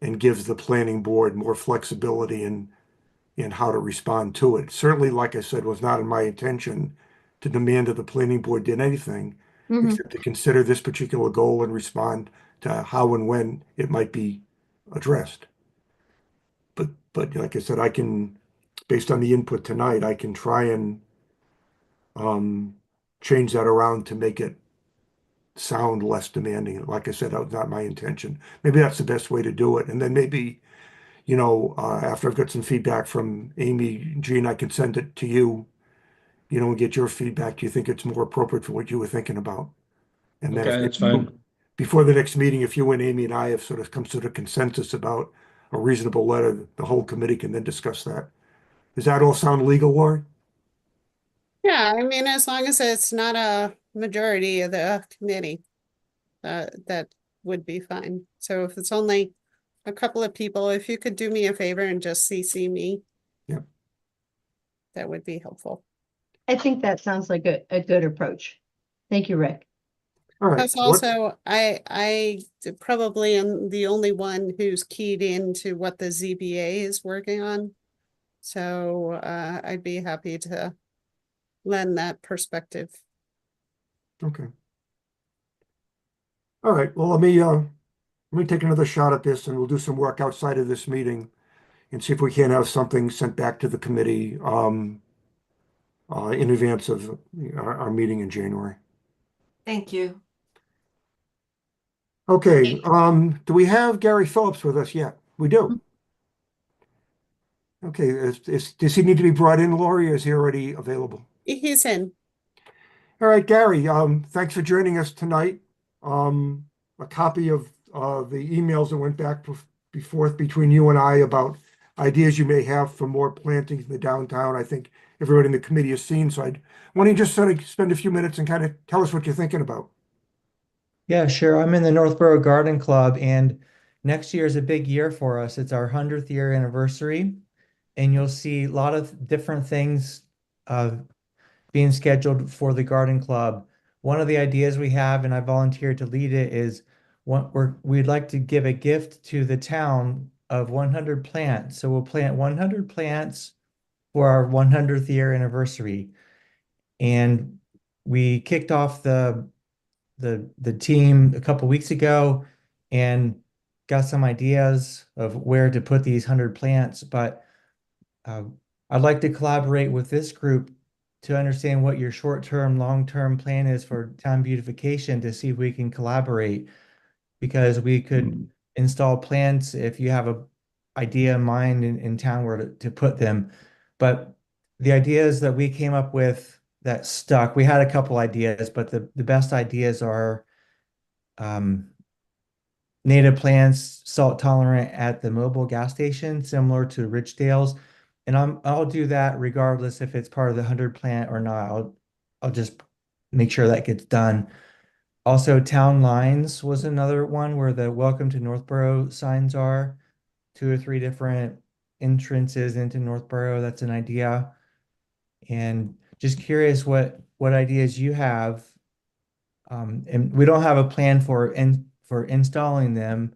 and gives the planning board more flexibility in how to respond to it. Certainly, like I said, was not in my intention to demand that the planning board did anything Mhm. except to consider this particular goal and respond to how and when it might be addressed. But like I said, I can, based on the input tonight, I can try and change that around to make it sound less demanding. Like I said, that was not my intention. Maybe that's the best way to do it. And then maybe, after I've got some feedback from Amy, Jean, I can send it to you, and get your feedback. Do you think it's more appropriate for what you were thinking about? And then Okay, that's fine. before the next meeting, if you and Amy and I have sort of come to the consensus about a reasonable letter, the whole committee can then discuss that. Does that all sound legal, Lori? Yeah, I mean, as long as it's not a majority of the committee, that would be fine. So if it's only a couple of people, if you could do me a favor and just CC me. Yeah. That would be helpful. I think that sounds like a good approach. Thank you, Rick. All right. Plus also, I probably am the only one who's keyed into what the ZBA is working on. So I'd be happy to lend that perspective. Okay. All right. Well, let me take another shot at this, and we'll do some work outside of this meeting and see if we can't have something sent back to the committee in advance of our meeting in January. Thank you. Okay. Do we have Gary Phillips with us yet? We do. Okay. Does he need to be brought in, Lori, or is he already available? He's in. All right, Gary, thanks for joining us tonight. A copy of the emails that went back and forth between you and I about ideas you may have for more plantings in the downtown. I think everybody in the committee has seen, so why don't you just sort of spend a few minutes and kind of tell us what you're thinking about? Yeah, sure. I'm in the Northborough Garden Club, and next year is a big year for us. It's our 100th year anniversary, and you'll see a lot of different things being scheduled for the garden club. One of the ideas we have, and I volunteered to lead it, is we'd like to give a gift to the town of 100 plants. So we'll plant 100 plants for our 100th year anniversary. And we kicked off the team a couple weeks ago and got some ideas of where to put these 100 plants. But I'd like to collaborate with this group to understand what your short-term, long-term plan is for town beautification to see if we can collaborate. Because we could install plants if you have a idea in mind in town where to put them. But the ideas that we came up with that stuck, we had a couple ideas, but the best ideas are native plants, salt tolerant at the mobile gas station, similar to Ridgedale's. And I'll do that regardless if it's part of the 100 plant or not. I'll just make sure that gets done. Also, town lines was another one where the welcome to Northborough signs are 2 or 3 different entrances into Northborough. That's an idea. And just curious what ideas you have. And we don't have a plan for installing them,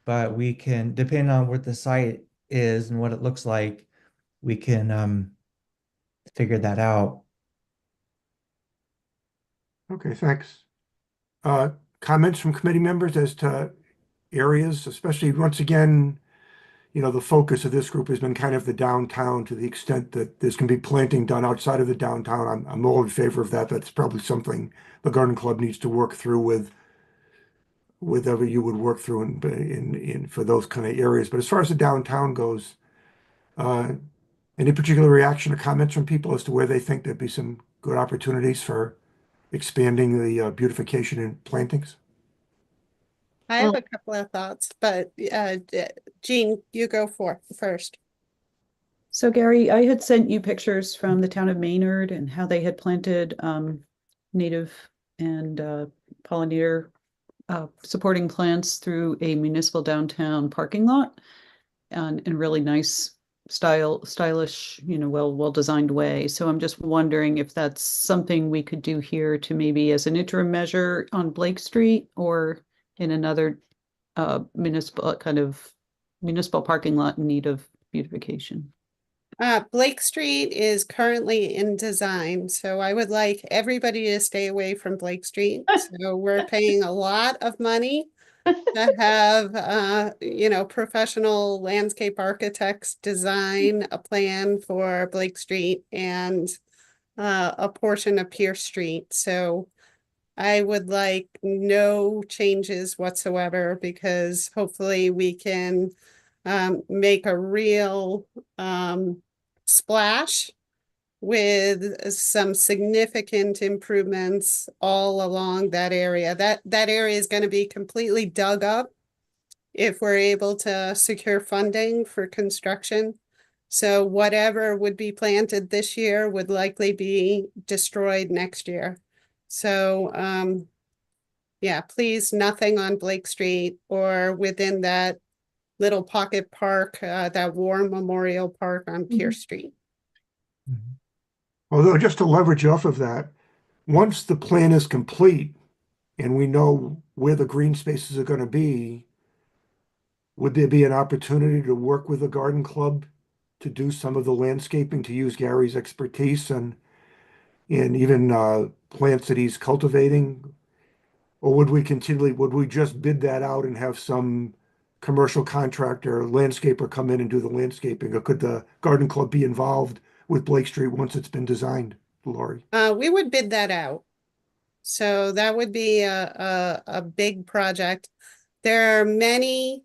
but we can, depending on what the site is and what it looks like, we can figure that out. Okay, thanks. Comments from committee members as to areas, especially once again, the focus of this group has been kind of the downtown to the extent that there's going to be planting done outside of the downtown. I'm all in favor of that. That's probably something the Garden Club needs to work through with whatever you would work through in for those kind of areas. But as far as the downtown goes, any particular reaction or comments from people as to where they think there'd be some good opportunities for expanding the beautification and plantings? I have a couple of thoughts, but Jean, you go first. So Gary, I had sent you pictures from the town of Maynard and how they had planted native and pollinator supporting plants through a municipal downtown parking lot in really nice stylish, well designed way. So I'm just wondering if that's something we could do here to maybe as an interim measure on Blake Street or in another municipal parking lot in need of beautification. Blake Street is currently in design, so I would like everybody to stay away from Blake Street. So we're paying a lot of money to have, professional landscape architects design a plan for Blake Street and a portion of Pierce Street. So I would like no changes whatsoever because hopefully we can make a real splash with some significant improvements all along that area. That area is going to be completely dug up if we're able to secure funding for construction. So whatever would be planted this year would likely be destroyed next year. So yeah, please, nothing on Blake Street or within that little pocket park, that War Memorial Park on Pierce Street. Although, just to leverage off of that, once the plan is complete and we know where the green spaces are going to be, would there be an opportunity to work with the garden club to do some of the landscaping, to use Gary's expertise and even plants that he's cultivating? Or would we just bid that out and have some commercial contractor, landscaper come in and do the landscaping? Or could the garden club be involved with Blake Street once it's been designed, Lori? We would bid that out. So that would be a big project. There are many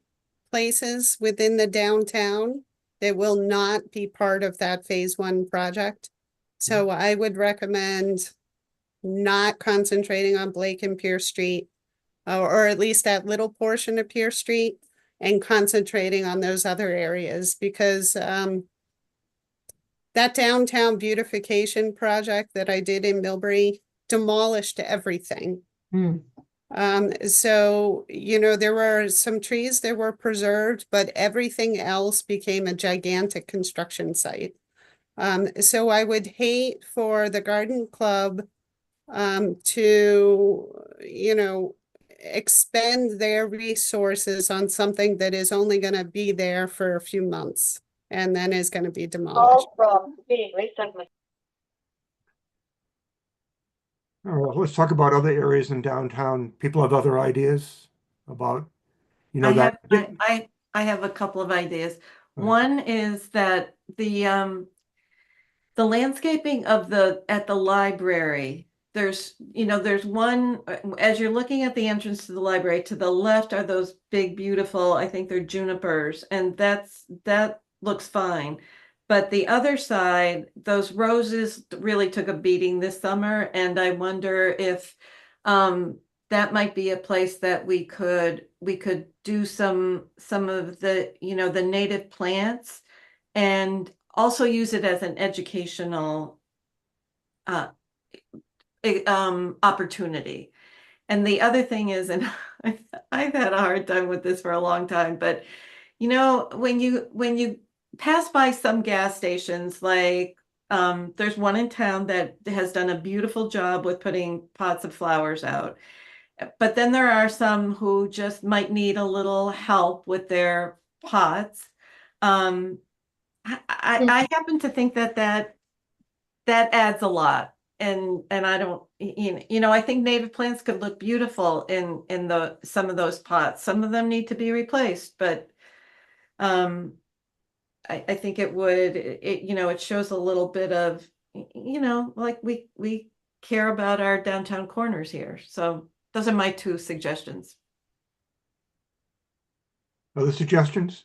places within the downtown that will not be part of that phase 1 project. So I would recommend not concentrating on Blake and Pierce Street, or at least that little portion of Pierce Street, and concentrating on those other areas because that downtown beautification project that I did in Millbury demolished everything. So, there were some trees that were preserved, but everything else became a gigantic construction site. So I would hate for the garden club to, expend their resources on something that is only going to be there for a few months and then is going to be demolished. Let's talk about other areas in downtown. People have other ideas about, you know, I have a couple of ideas. Right. One is that the landscaping of at the library, there's one, as you're looking at the entrance to the library, to the left are those big, beautiful, I think they're junipers, and that looks fine. But the other side, those roses really took a beating this summer, and I wonder if that might be a place that we could do some of the, the native plants, and also use it as an educational opportunity. And the other thing is, and I've had a hard time with this for a long time, but when you pass by some gas stations, like there's one in town that has done a beautiful job with putting pots of flowers out. But then there are some who just might need a little help with their pots. I happen to think that adds a lot. And I don't, I think native plants could look beautiful in some of those pots. Some of them need to be replaced, but I think it shows a little bit of, like we care about our downtown corners here. So those are my two suggestions. Other suggestions?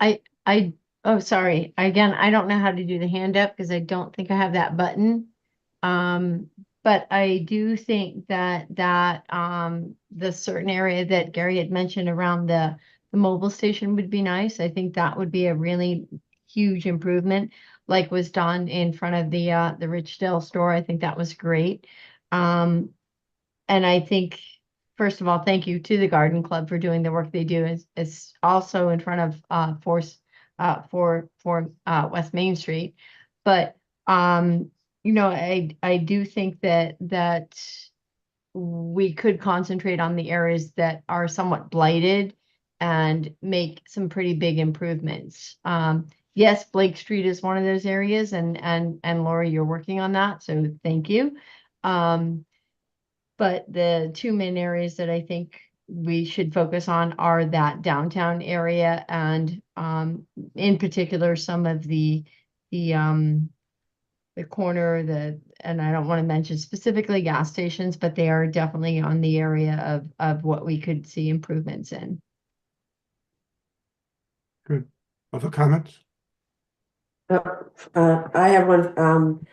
Oh, sorry. Again, I don't know how to do the hand up because I don't think I have that button. But I do think that the certain area that Gary had mentioned around the mobile station would be nice. I think that would be a really huge improvement, like was done in front of the Richdale store. I think that was great. And I think, first of all, thank you to the Garden Club for doing the work they do. It's also in front of for West Main Street. But I do think that we could concentrate on the areas that are somewhat blighted and make some pretty big improvements. Yes, Blake Street is one of those areas, and Lori, you're working on that, so thank you. But the two main areas that I think we should focus on are that downtown area and in particular some of the corner, and I don't want to mention specifically gas stations, but they are definitely on the area of what we could see improvements in. Good. Other comments? I have one.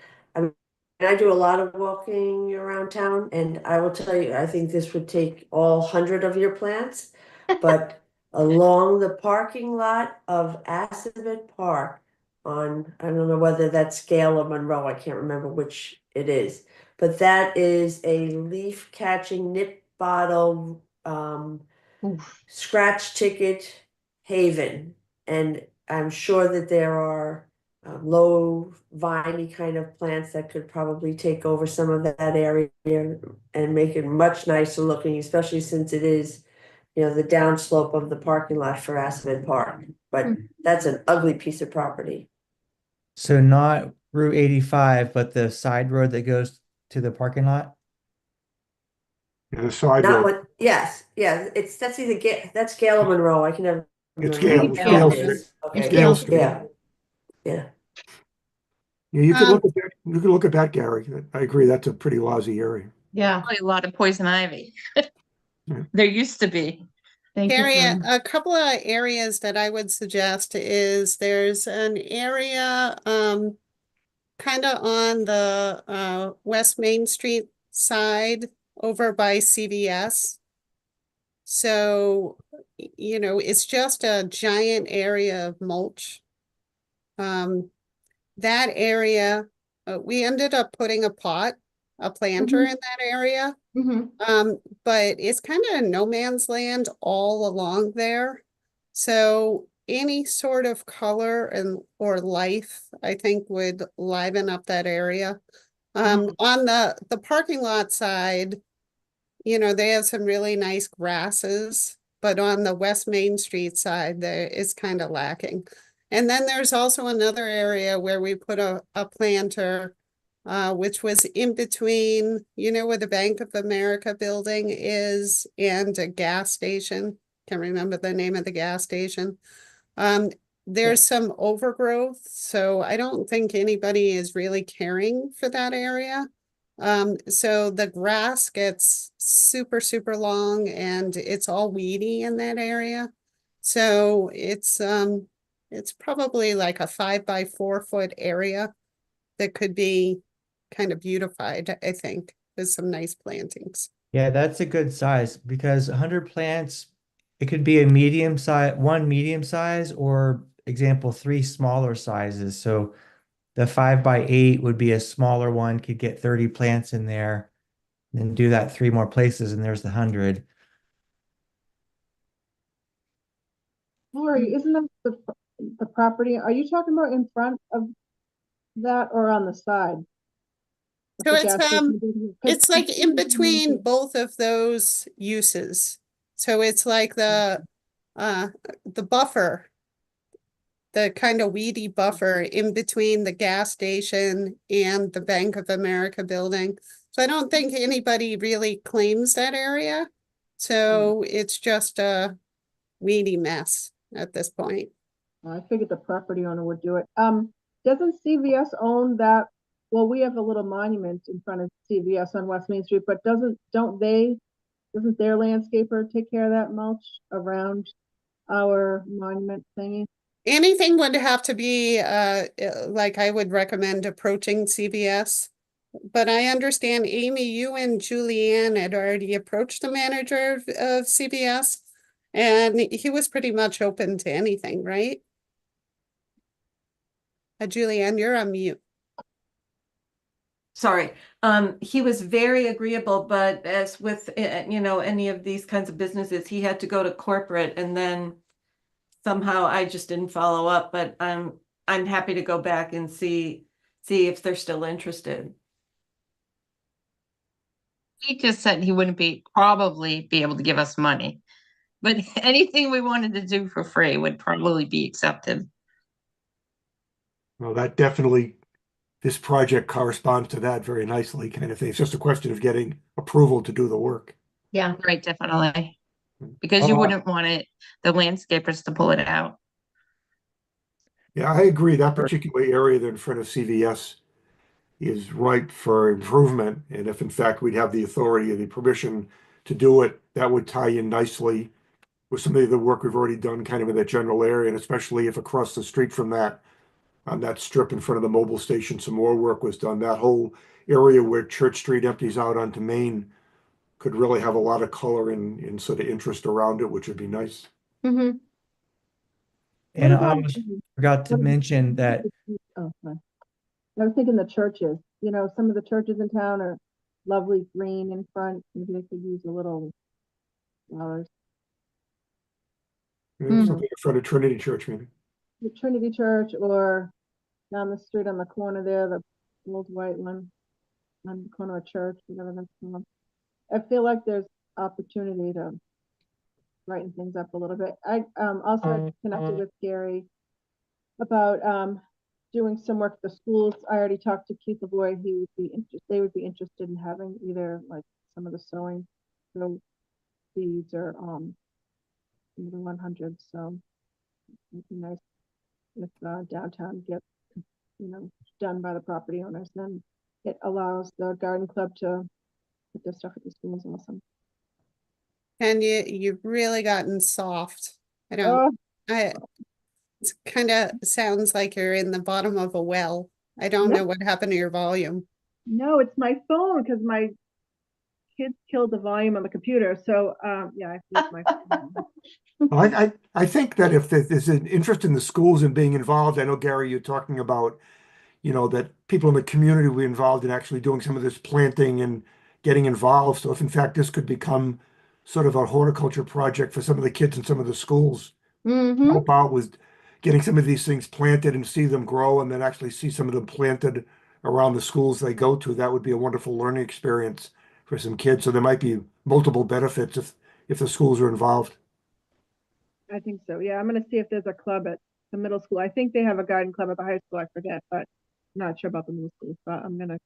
I do a lot of walking around town, and I will tell you, I think this would take all 100 of your plants. But along the parking lot of Assabet Park on, I don't know whether that's Gale or Monroe, I can't remember which it is. But that is a leaf catching nip bottle scratch ticket haven. And I'm sure that there are low viney kind of plants that could probably take over some of that area and make it much nicer looking, especially since it is, the downslope of the parking lot for Assabet Park. But that's an ugly piece of property. So not Route 85, but the side road that goes to the parking lot? Yeah, the side Not road. what, yes, yeah, that's either that's Gale or Monroe, I can never It's remember Gale, which it's one Gale it Street. is. It's Okay, Gale Street. yeah, yeah. Yeah, you could look at that. You could look at that, Gary. I agree. That's a pretty lousy area. Yeah, probably a lot of poison ivy. Yeah. There used to be. Thank you. Carrie, For- a couple of areas that I would suggest is there's an area kind of on the West Main Street side over by CVS. So, it's just a giant area of mulch. That area, we ended up putting a planter in that area. But it's kind of no man's land all along there. So any sort of color or life, I think, would liven up that area. On the parking lot side, they have some really nice grasses, but on the West Main Street side, there is kind of lacking. And then there's also another area where we put a planter, which was in between, where the Bank of America building is and a gas station. Can't remember the name of the gas station. There's some overgrowth, so I don't think anybody is really caring for that area. So the grass gets super, super long and it's all weedy in that area. So it's probably like a 5 by 4 foot area that could be kind of beautified, I think, with some nice plantings. Yeah, that's a good size because 100 plants, it could be a medium size, one medium size, or example, three smaller sizes. So the 5 by 8 would be a smaller one, could get 30 plants in there, and do that three more places, and there's the 100. Lori, isn't that the property, are you talking about in front of that or on the side? of So the it's gas station building? 'Cause it's like in between both of those uses. So it's like the buffer, the kind of weedy buffer in between the gas station and the Bank of America building. So I don't think anybody really claims that area. So it's just a weedy mess at this point. I figured the property owner would do it. Doesn't CVS own that? Well, we have a little monument in front of CVS on West Main Street, but doesn't their landscaper take care of that mulch around our monument thingy? Anything would have to be like I would recommend approaching CVS. But I understand, Amy, you and Julianne had already approached the manager of CVS, and he was pretty much open to anything, right? Julianne, you're on mute. Sorry. He was very agreeable, but as with, any of these kinds of businesses, he had to go to corporate, and then somehow I just didn't follow up, but I'm happy to go back and see if they're still interested. He just said he wouldn't probably be able to give us money, but anything we wanted to do for free would probably be accepted. Well, that definitely, this project corresponds to that very nicely, kind of thing. It's just a question of getting approval to do the work. Yeah. Right, definitely. Because you wouldn't want the landscapers to pull it out. Yeah, I agree. That particular area there in front of CVS is ripe for improvement. And if in fact we'd have the authority and the permission to do it, that would tie in nicely with some of the work we've already done kind of in that general area. And especially if across the street from that, on that strip in front of the mobile station, some more work was done. That whole area where Church Street empties out onto Main could really have a lot of color and sort of interest around it, which would be nice. Mm-hmm. And What I about- almost forgot to mention that Oh, sorry. I was thinking the churches, some of the churches in town are lovely green in front. Maybe they could use a little flowers. Something in front of Trinity Church, maybe. The Trinity Church, or down the street on the corner there, the old white one on the corner of Church, whatever that's called. I feel like there's opportunity to brighten things up a little bit. I also connected with Gary about doing some work at the schools. I already talked to Keith LeBoy. They would be interested in having either like some of the sewing beads or some of the 100s. So it'd be nice if downtown gets done by the property owners. Then it allows the garden club to put their stuff at the schools also. And you've really gotten soft. Oh, it kind of sounds like you're in the bottom of a well. I don't No. know what happened to your volume. no, it's my phone because my kids killed the volume on the computer. So yeah, I think my phone. Well, I think that if there's an interest in the schools and being involved, I know, Gary, you're talking about, that people in the community will be involved in actually doing some of this planting and getting involved. So if in fact this could become sort of a horticulture project for some of the kids in some of the schools, Mm-hmm. help out with getting some of these things planted and see them grow and then actually see some of them planted around the schools they go to, that would be a wonderful learning experience for for some kids. So there might be multiple benefits if the schools are involved. I think so. Yeah, I'm gonna see if there's a club at the middle school. I think they have a garden club at the high school. I forget, but I'm not sure about the middle school. So I'm gonna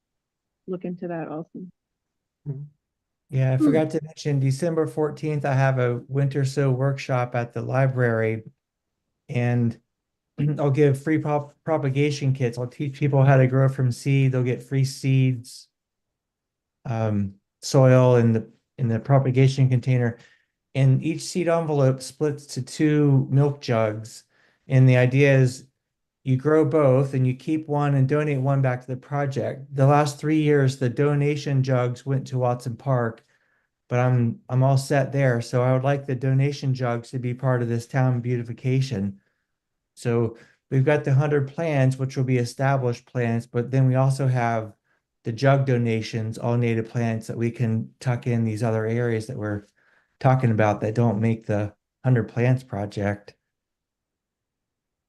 look into that also. Yeah, I forgot to mention December 14th, I have a winter sow workshop at the library, and I'll give free propagation kits. I'll teach people how to grow from seed. They'll get free seeds, soil in the propagation container. And each seed envelope splits to 2 milk jugs. And the idea is you grow both and you keep one and donate one back to the project. The last 3 years, the donation jugs went to Watson Park, but I'm all set there. So I would like the donation jugs to be part of this town beautification. So we've got the 100 plans, which will be established plants, but then we also have the jug donations, all native plants that we can tuck in these other areas that we're talking about that don't make the 100 plants project.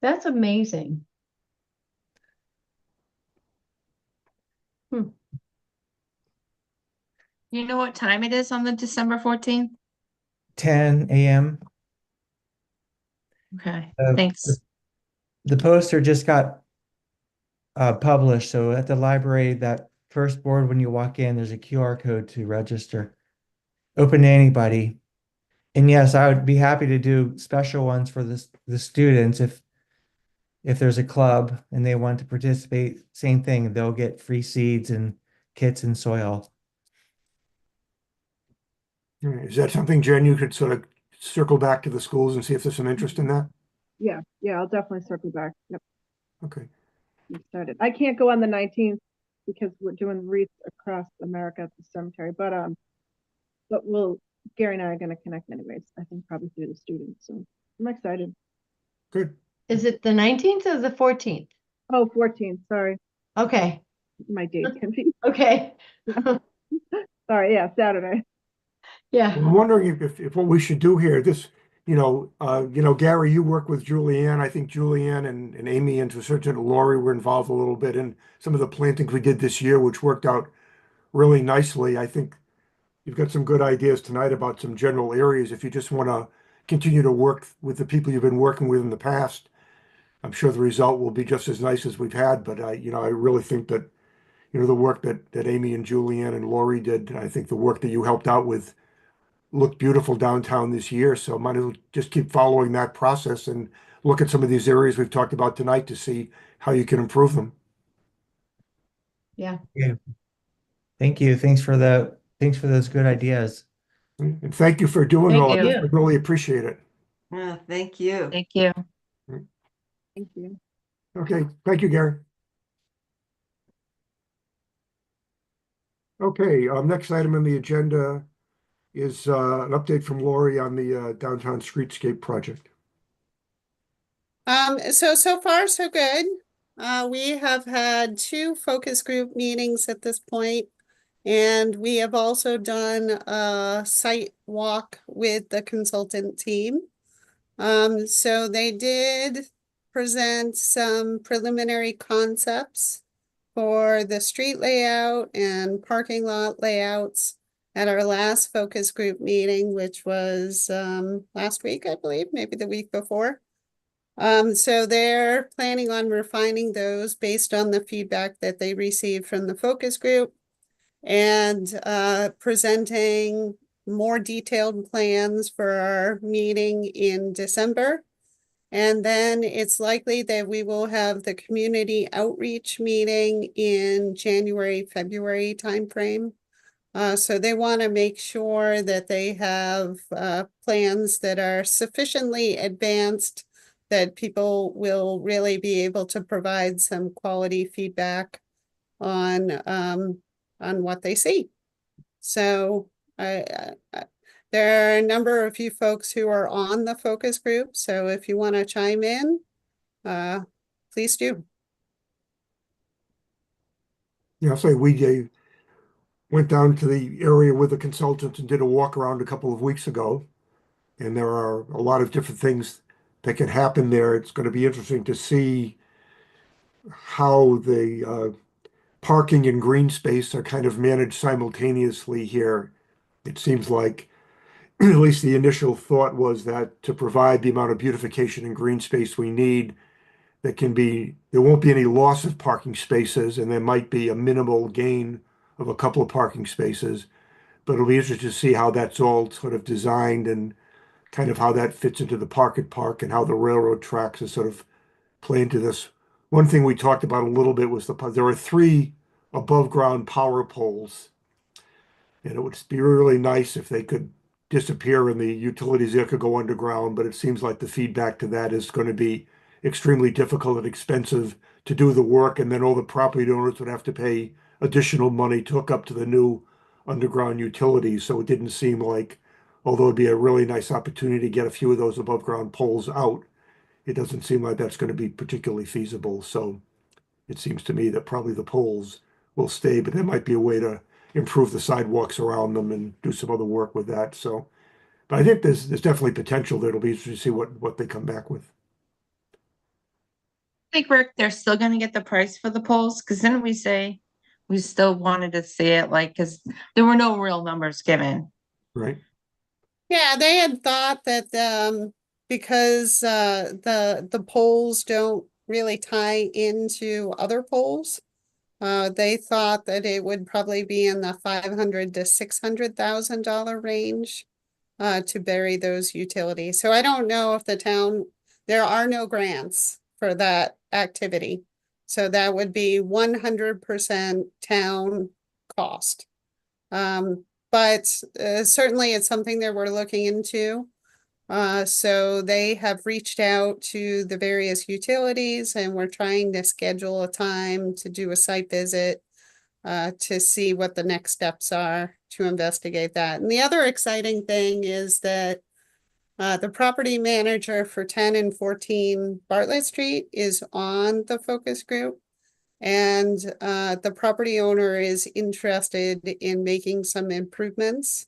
That's amazing. You know what time it is on the December 14th? 10 a.m. Okay, Uh, thanks. The poster just got published. So at the library, that first board when you walk in, there's a QR code to register. Open to anybody. And yes, I would be happy to do special ones for the students if there's a club and they want to participate. Same thing, they'll get free seeds and kits and soil. Is that something, Jen, you could sort of circle back to the schools and see if there's some interest in that? Yeah, I'll definitely circle back. Yep, Okay. I'm excited. I can't go on the 19th because we're doing wreaths across America at the cemetery, but Gary and I are gonna connect anyways. I think probably through the students. So I'm excited. Good. Is it the 19th or the 14th? Oh, 14th, sorry. Okay, My date confused. okay. Sorry, yeah, Saturday. Yeah, I'm wondering if what we should do here, Gary, you work with Julianne. I think Julianne and Amy and to a certain extent Lori were involved a little bit in some of the plantings we did this year, which worked out really nicely. I think you've got some good ideas tonight about some general areas. If you just want to continue to work with the people you've been working with in the past, I'm sure the result will be just as nice as we've had. But I really think that, the work that Amy and Julianne and Lori did, I think the work that you helped out with looked beautiful downtown this year. So might as well just keep following that process and look at some of these areas we've talked about tonight to see how you can improve them. yeah. Yeah. Thank you. Thanks for those good ideas. And thank you for doing Thank all of this. you. We really appreciate it. Thank you. Thank you. Thank you. Okay, thank you, Gary. Okay, next item on the agenda is an update from Lori on the downtown streetscape project. So far, so good. We have had 2 focus group meetings at this point, and we have also done a site walk with the consultant team. So they did present some preliminary concepts for the street layout and parking lot layouts at our last focus group meeting, which was last week, I believe, maybe the week before. So they're planning on refining those based on the feedback that they received from the focus group and presenting more detailed plans for our meeting in December. And then it's likely that we will have the community outreach meeting in January, February timeframe. So they want to make sure that they have plans that are sufficiently advanced that people will really be able to provide some quality feedback on what they see. So there are a number of you folks who are on the focus group. So if you want to chime in, please do. Yeah, I'll say we went down to the area with the consultants and did a walk around a couple of weeks ago. And there are a lot of different things that can happen there. It's going to be interesting to see how parking and green space are kind of managed simultaneously here. It seems like, at least the initial thought was that to provide the amount of beautification and green space we need, there won't be any loss of parking spaces, and there might be a minimal gain of a couple of parking spaces. But it'll be interesting to see how that's all sort of designed and kind of how that fits into the park and how the railroad tracks are sort of play into this. One thing we talked about a little bit was there are three above ground power poles, and it would be really nice if they could disappear and the utilities there could go underground, but it seems like the feedback to that is going to be extremely difficult and expensive to do the work, and then all the property owners would have to pay additional money to hook up to the new underground utilities. So it didn't seem like, although it'd be a really nice opportunity to get a few of those above ground poles out, it doesn't seem like that's going to be particularly feasible. So it seems to me that probably the poles will stay, but there might be a way to improve the sidewalks around them and do some other work with that. So, but I think there's definitely potential there. It'll be interesting to see what they come back with. I think Rick, they're still gonna get the price for the polls, because then we say we still wanted to see it, like, because there were no real numbers given. Right. Yeah, they had thought that because the poles don't really tie into other poles, they thought that it would probably be in the $500,000 to $600,000 range to bury those utilities. So I don't know if there are no grants for that activity. So that would be 100% town cost. But certainly it's something that we're looking into. So they have reached out to the various utilities, and we're trying to schedule a time to do a site visit to see what the next steps are to investigate that. And the other exciting thing is that the property manager for 10 and 14 Bartlett Street is on the focus group. And the property owner is interested in making some improvements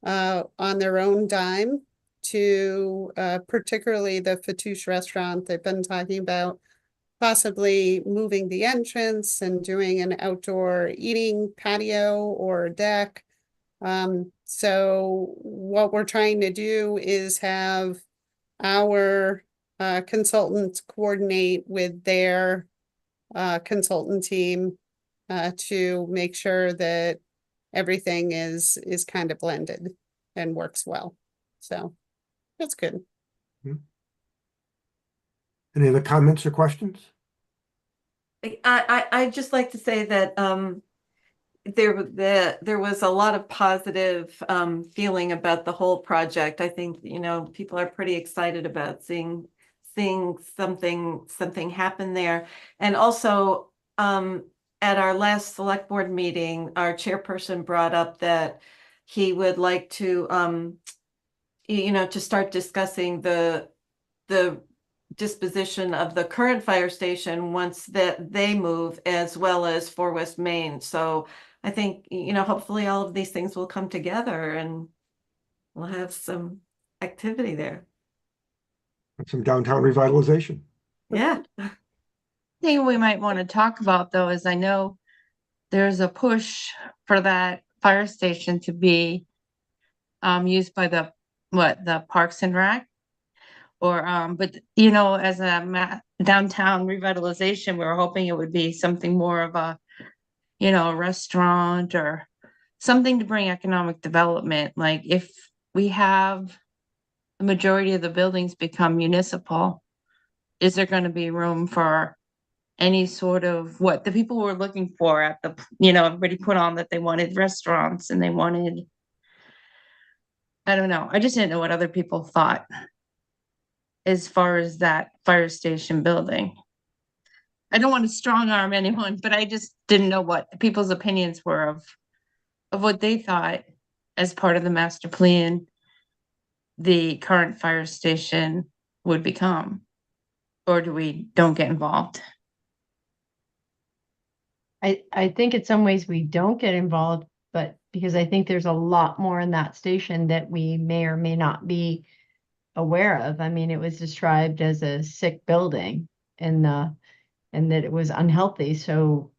on their own dime to particularly the Fatouche restaurant. They've been talking about possibly moving the entrance and doing an outdoor eating patio or deck. So what we're trying to do is have our consultants coordinate with their consultant team to make sure that everything is kind of blended and works well. So that's good. Any other comments or questions? I'd just like to say that there was a lot of positive feeling about the whole project. I think, people are pretty excited about seeing something happen there. And also at our last select board meeting, our chairperson brought up that he would like to to start discussing the disposition of the current fire station once that they move, as well as for West Main. So I think, hopefully all of these things will come together and we'll have some activity there. Some downtown revitalization. Yeah. Thing we might want to talk about, though, is I know there's a push for that fire station to be used by the Parks and Rec, or but as a downtown revitalization, we were hoping it would be something more of a a restaurant or something to bring economic development. Like, if we have the majority of the buildings become municipal, is there going to be room for any sort of what the people were looking for at the, everybody put on that they wanted restaurants and they wanted, I don't know. I just didn't know what other people thought as far as that fire station building. I don't want to strong arm anyone, but I just didn't know what people's opinions were of what they thought as part of the master plan the current fire station would become. Or do we don't get involved? I think in some ways we don't get involved, but because I think there's a lot more in that station that we may or may not be aware of. I mean, it was described as a sick building and that it was unhealthy. So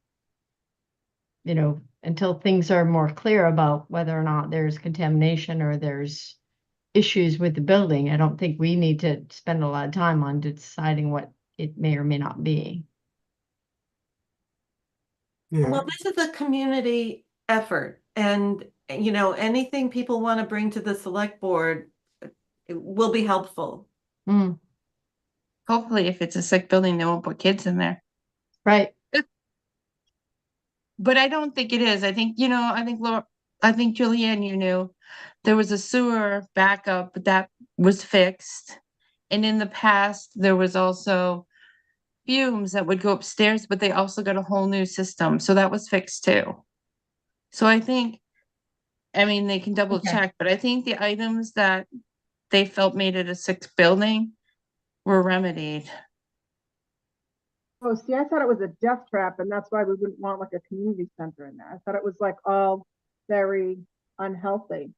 you know, until things are more clear about whether or not there's contamination or there's issues with the building, I don't think we need to spend a lot of time on deciding what it may or may not be. Yeah, Well, this is a community effort, and, you know, anything people want to bring to the select board, it will be helpful. Mm, Hopefully, if it's a sick building, they won't put kids in there. right. But I don't think it is. I think, you know, I think Julianne, you knew there was a sewer backup that was fixed. And in the past, there was also fumes that would go upstairs, but they also got a whole new system. So that was fixed too. So I think, I mean, they can double Okay. check, but I think the items that they felt made it a sick building were remedied. Oh, see, I thought it was a death trap, and that's why we wouldn't want like a community center in there. I thought it was like all very unhealthy.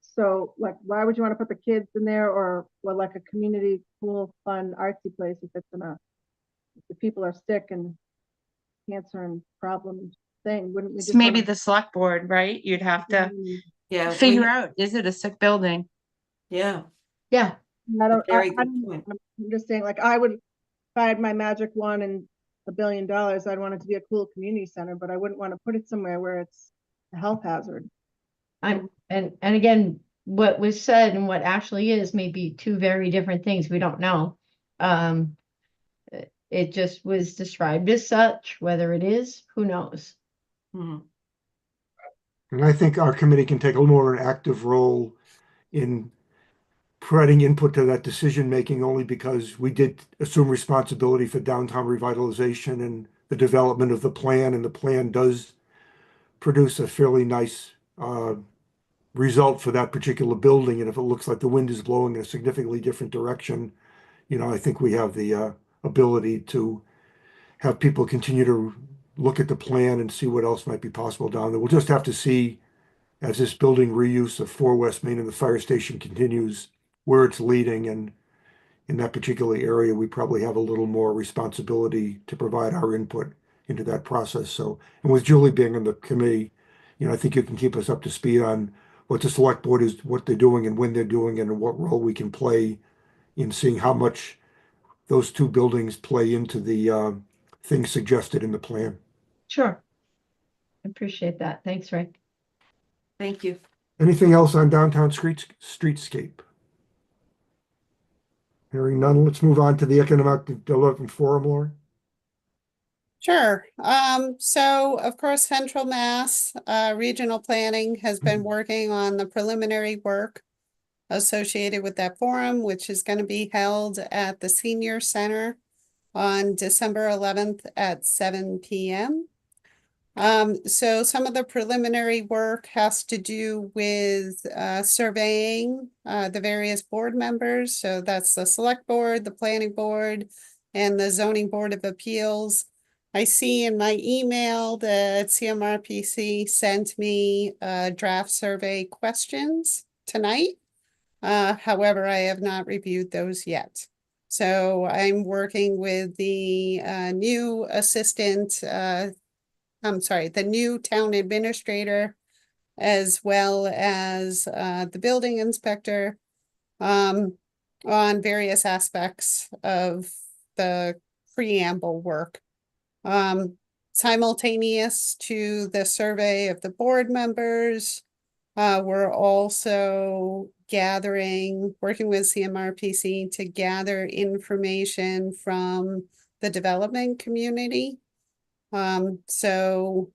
So, like, why would you want to put the kids in there, or well, like a community, cool, fun, artsy place if it's in a, if the people are sick and cancer and problem thing? Wouldn't we It's just maybe want the select board, right? You'd have to Yeah. figure out, is it a sick building? Yeah, Yeah. I don't, very I good don't, point. I'm just saying, like, I would, if I had my magic wand and $1 billion, I'd want it to be a cool community center, but I wouldn't want to put it somewhere where it's a health hazard. And again, what was said and what actually is may be two very different things. We don't know. It just was described as such. Whether it is, who knows? Mhm. and I think our committee can take a little more an active role in providing input to that decision-making only because we did assume responsibility for downtown revitalization and the development of the plan, and the plan does produce a fairly nice result for that particular building. And if it looks like the wind is blowing in a significantly different direction, I think we have the ability to have people continue to look at the plan and see what else might be possible down there. We'll just have to see as this building reuse of 4 West Main and the fire station continues where it's leading. And in that particular area, we probably have a little more responsibility to provide our input into that process. So, and with Julie being on the committee, I think you can keep us up to speed on what the select board is, what they're doing and when they're doing it, and what role we can play in seeing how much those 2 buildings play into the things suggested in the plan. Sure. I appreciate that. Thanks, Rick. Thank you. Anything else on downtown streetscape? Hearing none, let's move on to the Economic Development Forum, Lauren. Sure. So of course, Central Mass Regional Planning has been working on the preliminary work associated with that forum, which is going to be held at the Senior Center on December 11th at 7 p.m. So some of the preliminary work has to do with surveying the various board members. So that's the select board, the planning board, and the zoning board of appeals. I see in my email that CMRPC sent me draft survey questions tonight. However, I have not reviewed those yet. So I'm working with the new assistant the new town administrator, as well as the building inspector, on various aspects of the preamble work. Simultaneous to the survey of the board members, we're also working with CMRPC to gather information from the development community. So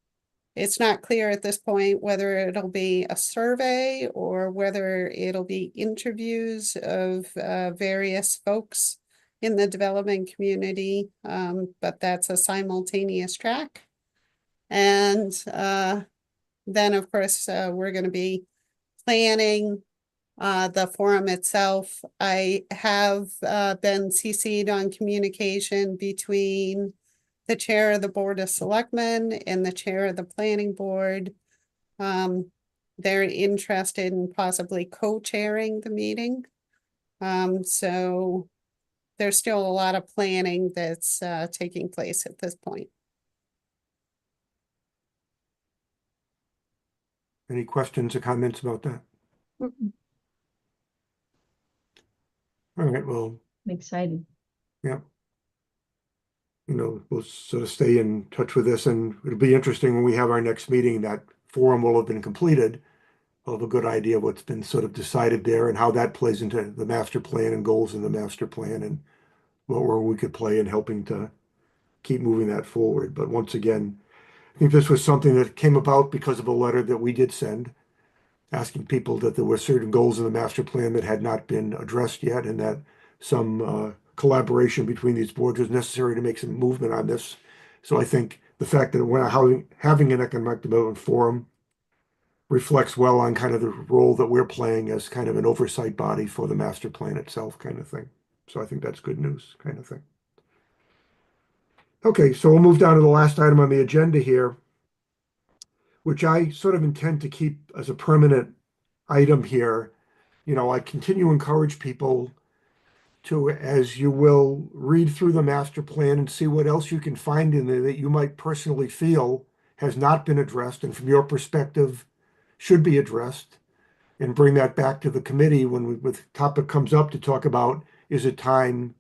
it's not clear at this point whether it'll be a survey or whether it'll be interviews of various folks in the development community, but that's a simultaneous track. And then, of course, we're going to be planning the forum itself. I have been CC'd on communication between the chair of the Board of Selectmen and the chair of the Planning Board. They're interested in possibly co-chairing the meeting. So there's still a lot of planning that's taking place at this point. Any questions or comments about that? All right, well, I'm excited. yeah. We'll sort of stay in touch with this, and it'll be interesting when we have our next meeting, that forum will have been completed. We'll have a good idea of what's been sort of decided there and how that plays into the master plan and goals in the master plan, and what role we could play in helping to keep moving that forward. But once again, I think this was something that came about because of a letter that we did send, asking people that there were certain goals in the master plan that had not been addressed yet, and that some collaboration between these boards was necessary to make some movement on this. So I think the fact that we're having an economic development forum reflects well on kind of the role that we're playing as kind of an oversight body for the master plan itself, kind of thing. So I think that's good news, kind of thing. Okay, so we'll move down to the last item on the agenda here, which I sort of intend to keep as a permanent item here. I continue to encourage people to, as you will, read through the master plan and see what else you can find in there that you might personally feel has not been addressed and from your perspective should be addressed, and bring that back to the committee when the topic comes up to talk about, is it time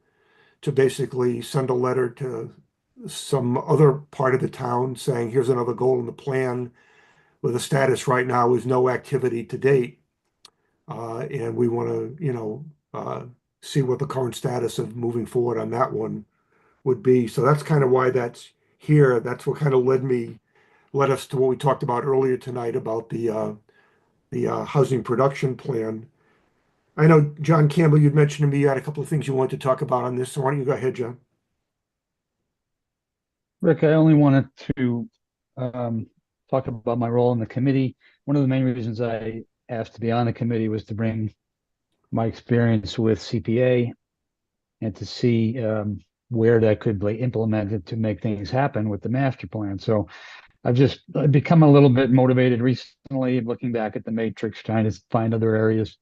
to basically send a letter to some other part of the town saying, here's another goal in the plan, where the status right now is no activity to date. And we want to, see what the current status of moving forward on that one would be. So that's kind of why that's here. That's what kind of led us to what we talked about earlier tonight about the housing production plan. I know, John Campbell, you'd mentioned to me you had a couple of things you wanted to talk about on this. So why don't you go ahead, John? Rick, I only wanted to talk about my role in the committee. One of the main reasons I asked to be on the committee was to bring my experience with CPA and to see where that could be implemented to make things happen with the master plan. So I've become a little bit motivated recently, looking back at the matrix, trying to find other areas,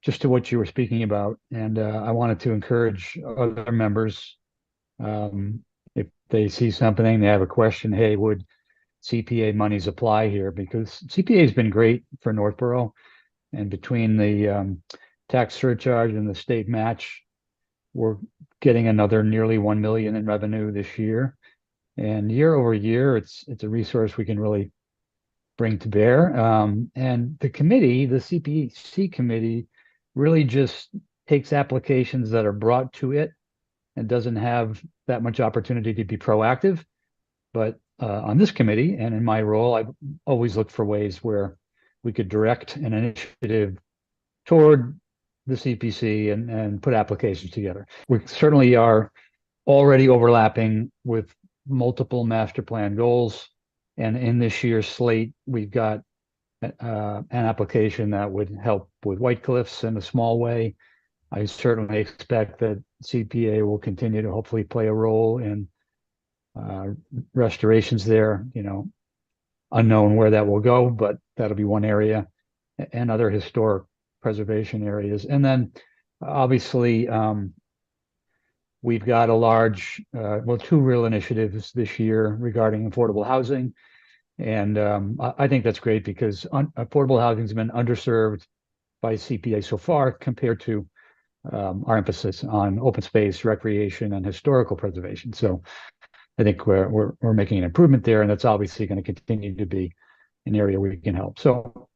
just to what you were speaking about. And I wanted to encourage other members, if they see something, they have a question, hey, would CPA monies apply here? Because CPA has been great for Northborough, and between the tax surcharge and the state match, we're getting another nearly 1 million in revenue this year. And year over year, it's a resource we can really bring to bear. And the committee, the CPC committee, really just takes applications that are brought to it and doesn't have that much opportunity to be proactive. But on this committee and in my role, I've always looked for ways where we could direct an initiative toward the CPC and put applications together. We certainly are already overlapping with multiple master plan goals. And in this year's slate, we've got an application that would help with White Cliffs in a small way. I certainly expect that CPA will continue to hopefully play a role in restorations there, unknown where that will go, but that'll be one area, and other historic preservation areas. And then obviously, we've got a large, two real initiatives this year regarding affordable housing. And I think that's great because affordable housing has been underserved by CPA so far compared to our emphasis on open space, recreation, and historical preservation. So I think we're making an improvement there, and that's obviously going to continue to be an area where we can help. So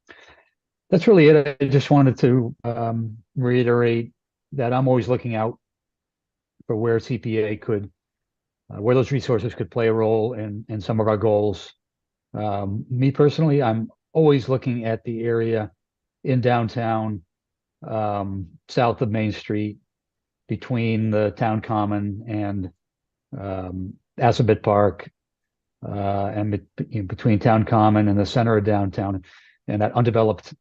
that's really it. I just wanted to reiterate that I'm always looking out for where CPA could, where those resources could play a role in some of our goals. Me personally, I'm always looking at the area in downtown, south of Main Street, between the town common and Assabet Park, and between town common and the center of downtown, and that undeveloped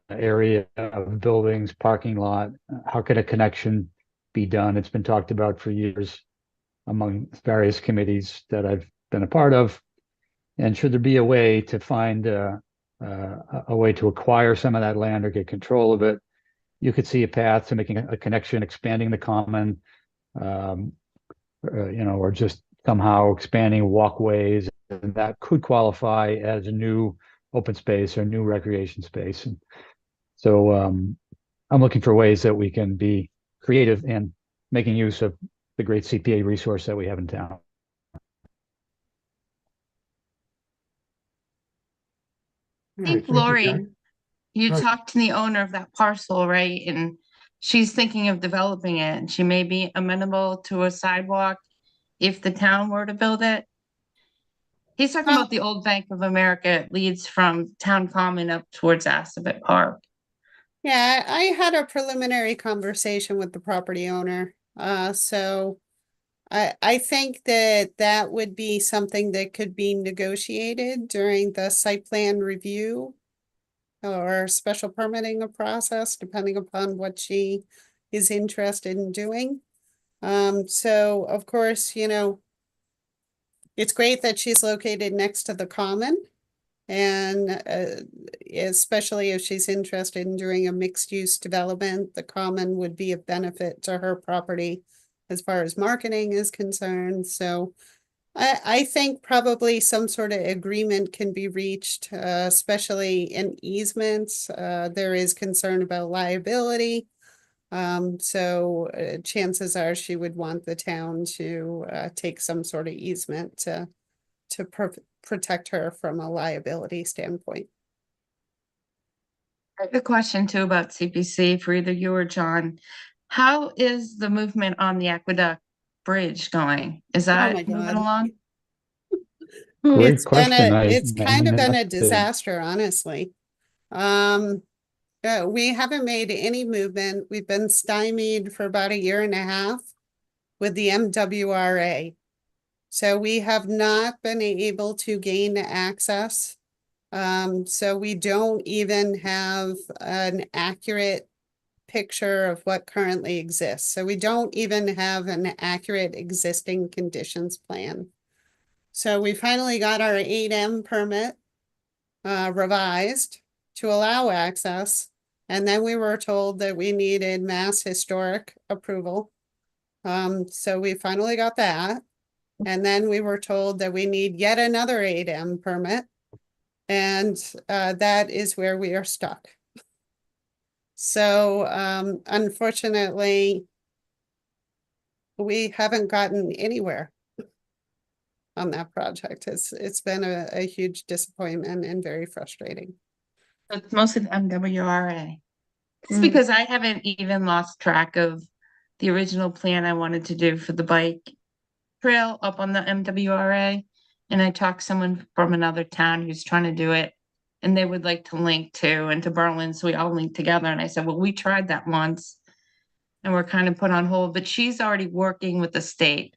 area of buildings, parking lot. How could a connection be done? It's been talked about for years among various committees that I've been a part of. And should there be a way to find a way to acquire some of that land or get control of it, you could see a path to making a connection, expanding the common, or just somehow expanding walkways, and that could qualify as a new open space or new recreation space. And so I'm looking for ways that we can be creative in making use of the great CPA resource that we have in town. All I right, think, thank you, Lori, Gary. you Right. talked to the owner of that parcel, right? And she's thinking of developing it, and she may be amenable to a sidewalk if the town were to build it. He's talking Well- about the old Bank of America. It leads from Town Common up towards Assabet Park. Yeah, I had a preliminary conversation with the property owner. So I think that that would be something that could be negotiated during the site plan review or special permitting of process, depending upon what she is interested in doing. So of course, you know, it's great that she's located next to the common. And especially if she's interested in doing a mixed-use development, the common would be of benefit to her property as far as marketing is concerned. So I think probably some sort of agreement can be reached, especially in easements. There is concern about liability. So chances are she would want the town to take some sort of easement to protect her from a liability standpoint. I have a question too about CPC for either you or John. How is the movement on the Aqueduct Bridge going? Is Oh my that moving God. along? Great It's been question. it's I kind of mean, been a that's disaster, honestly. We haven't made any movement. We've been stymied for about a year and a half with the MWRA. So we have not been able to gain access. So we don't even have an accurate picture of what currently exists. So we don't even have an accurate existing conditions plan. So we finally got our 8M permit revised to allow access. And then we were told that we needed Mass Historic approval. So we finally got that. And then we were told that we need yet another 8M permit. And that is where we are stuck. So unfortunately, we haven't gotten anywhere on that project. It's been a huge disappointment and very frustrating. So it's mostly the MWRA. It's Mm. because I haven't even lost track of the original plan I wanted to do for the bike trail up on the MWRA. And I talked to someone from another town who's trying to do it. And they would like to link to and to Berlin. So we all linked together. And I said, well, we tried that once and we're kind of put on hold. But she's already working with the state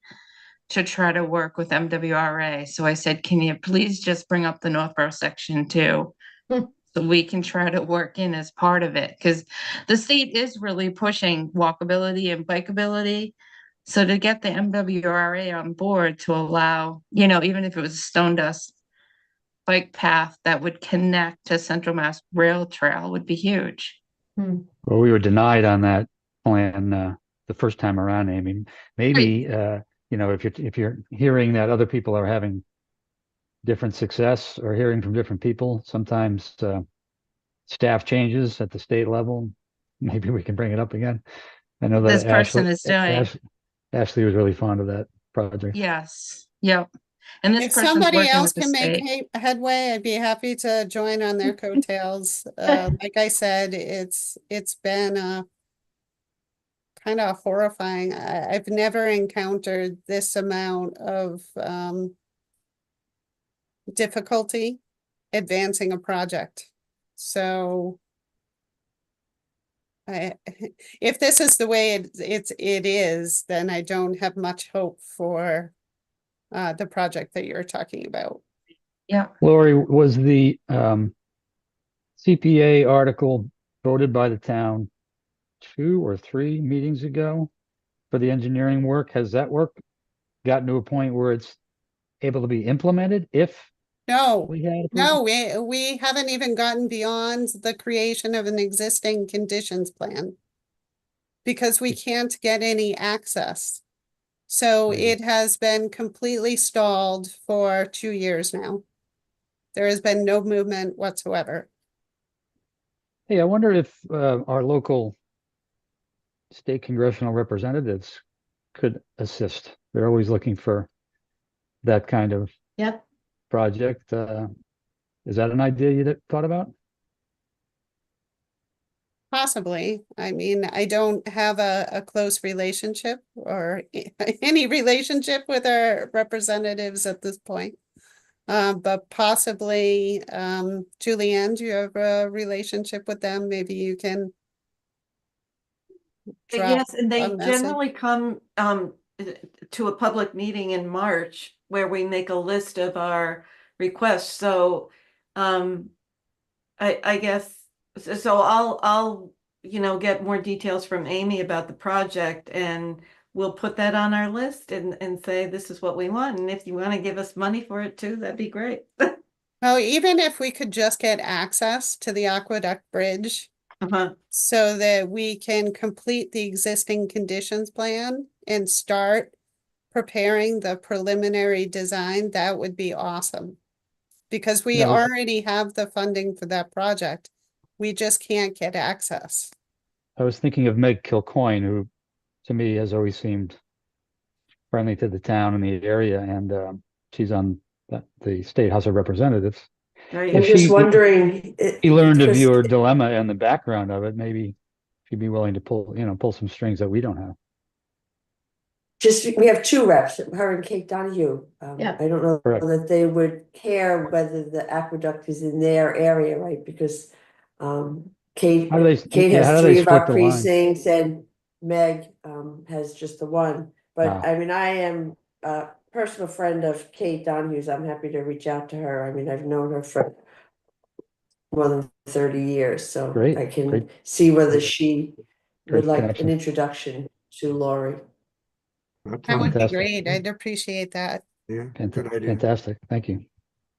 to try to work with MWRA. So I said, can you please just bring up the Northborough section too? So we can try to work in as part of it, because the state is really pushing walkability and bikeability. So to get the MWRA on board to allow, you know, even if it was a stone dust bike path that would connect to Central Mass Rail Trail would be huge. well, we were denied on that plan the first time around, Amy. Maybe you know, if you're hearing that other people are having different success or hearing from different people, sometimes staff changes at the state level. Maybe we can bring it up again. I know that This person is doing. Ashley was really fond of that project. Yes. Yep. And this If person's somebody working else with the can make state. headway, I'd be happy to join on their coattails. Like I said, it's been kind of horrifying. I've never encountered this amount of difficulty advancing a project. So if this is the way it is, then I don't have much hope for the project that you're talking about. Yeah. Lori, was the CPA article voted by the town 2 or 3 meetings ago for the engineering work? Has that work gotten to a point where it's able to be implemented if No, we had no, approval? we haven't even gotten beyond the creation of an existing conditions plan because we can't get any access. So Right. it has been completely stalled for 2 years now. There has been no movement whatsoever. Hey, I wonder if our local state congressional representatives could assist. They're always looking for that kind of Yep. project. Is that an idea you thought about? Possibly. I mean, I don't have a close relationship or any relationship with our representatives at this point. But possibly, Julianne, do you have a relationship with them? Maybe you can drop Yes, and a they message. generally come to a public meeting in March where we make a list of our requests. So I guess so I'll get more details from Amy about the project, and we'll put that on our list and say this is what we want. And if you want to give us money for it too, that'd be great. Oh, even if we could just get access to the Aqueduct Bridge Uh-huh. so that we can complete the existing conditions plan and start preparing the preliminary design, that would be awesome. Because we Yeah, already have the funding for that project. We just can't get access. I was thinking of Meg Kilcoyne, who to me has always seemed friendly to the town and the area, and she's on the State House of Representatives. Right. I'm If just she wondering, he learned of Chris, your dilemma and the background of it, maybe she'd be willing to pull some strings that we don't have. we have two reps, her and Kate Donahue. Yeah. I don't know Correct. that they would care whether the aqueduct is in their area, right? Because Kate How do they, Kate yeah, has how do they three of split our the line? precincts and Meg has just the one. But Wow. I mean, I am a personal friend of Kate Donahue's. I'm happy to reach out to her. I mean, I've known her for more than 30 years, so Great, I can great, see whether great, she would great like an connection. introduction to Lori. That That would sounds, be Fantastic. great. I'd appreciate that. yeah, good idea. Fantastic. Thank you.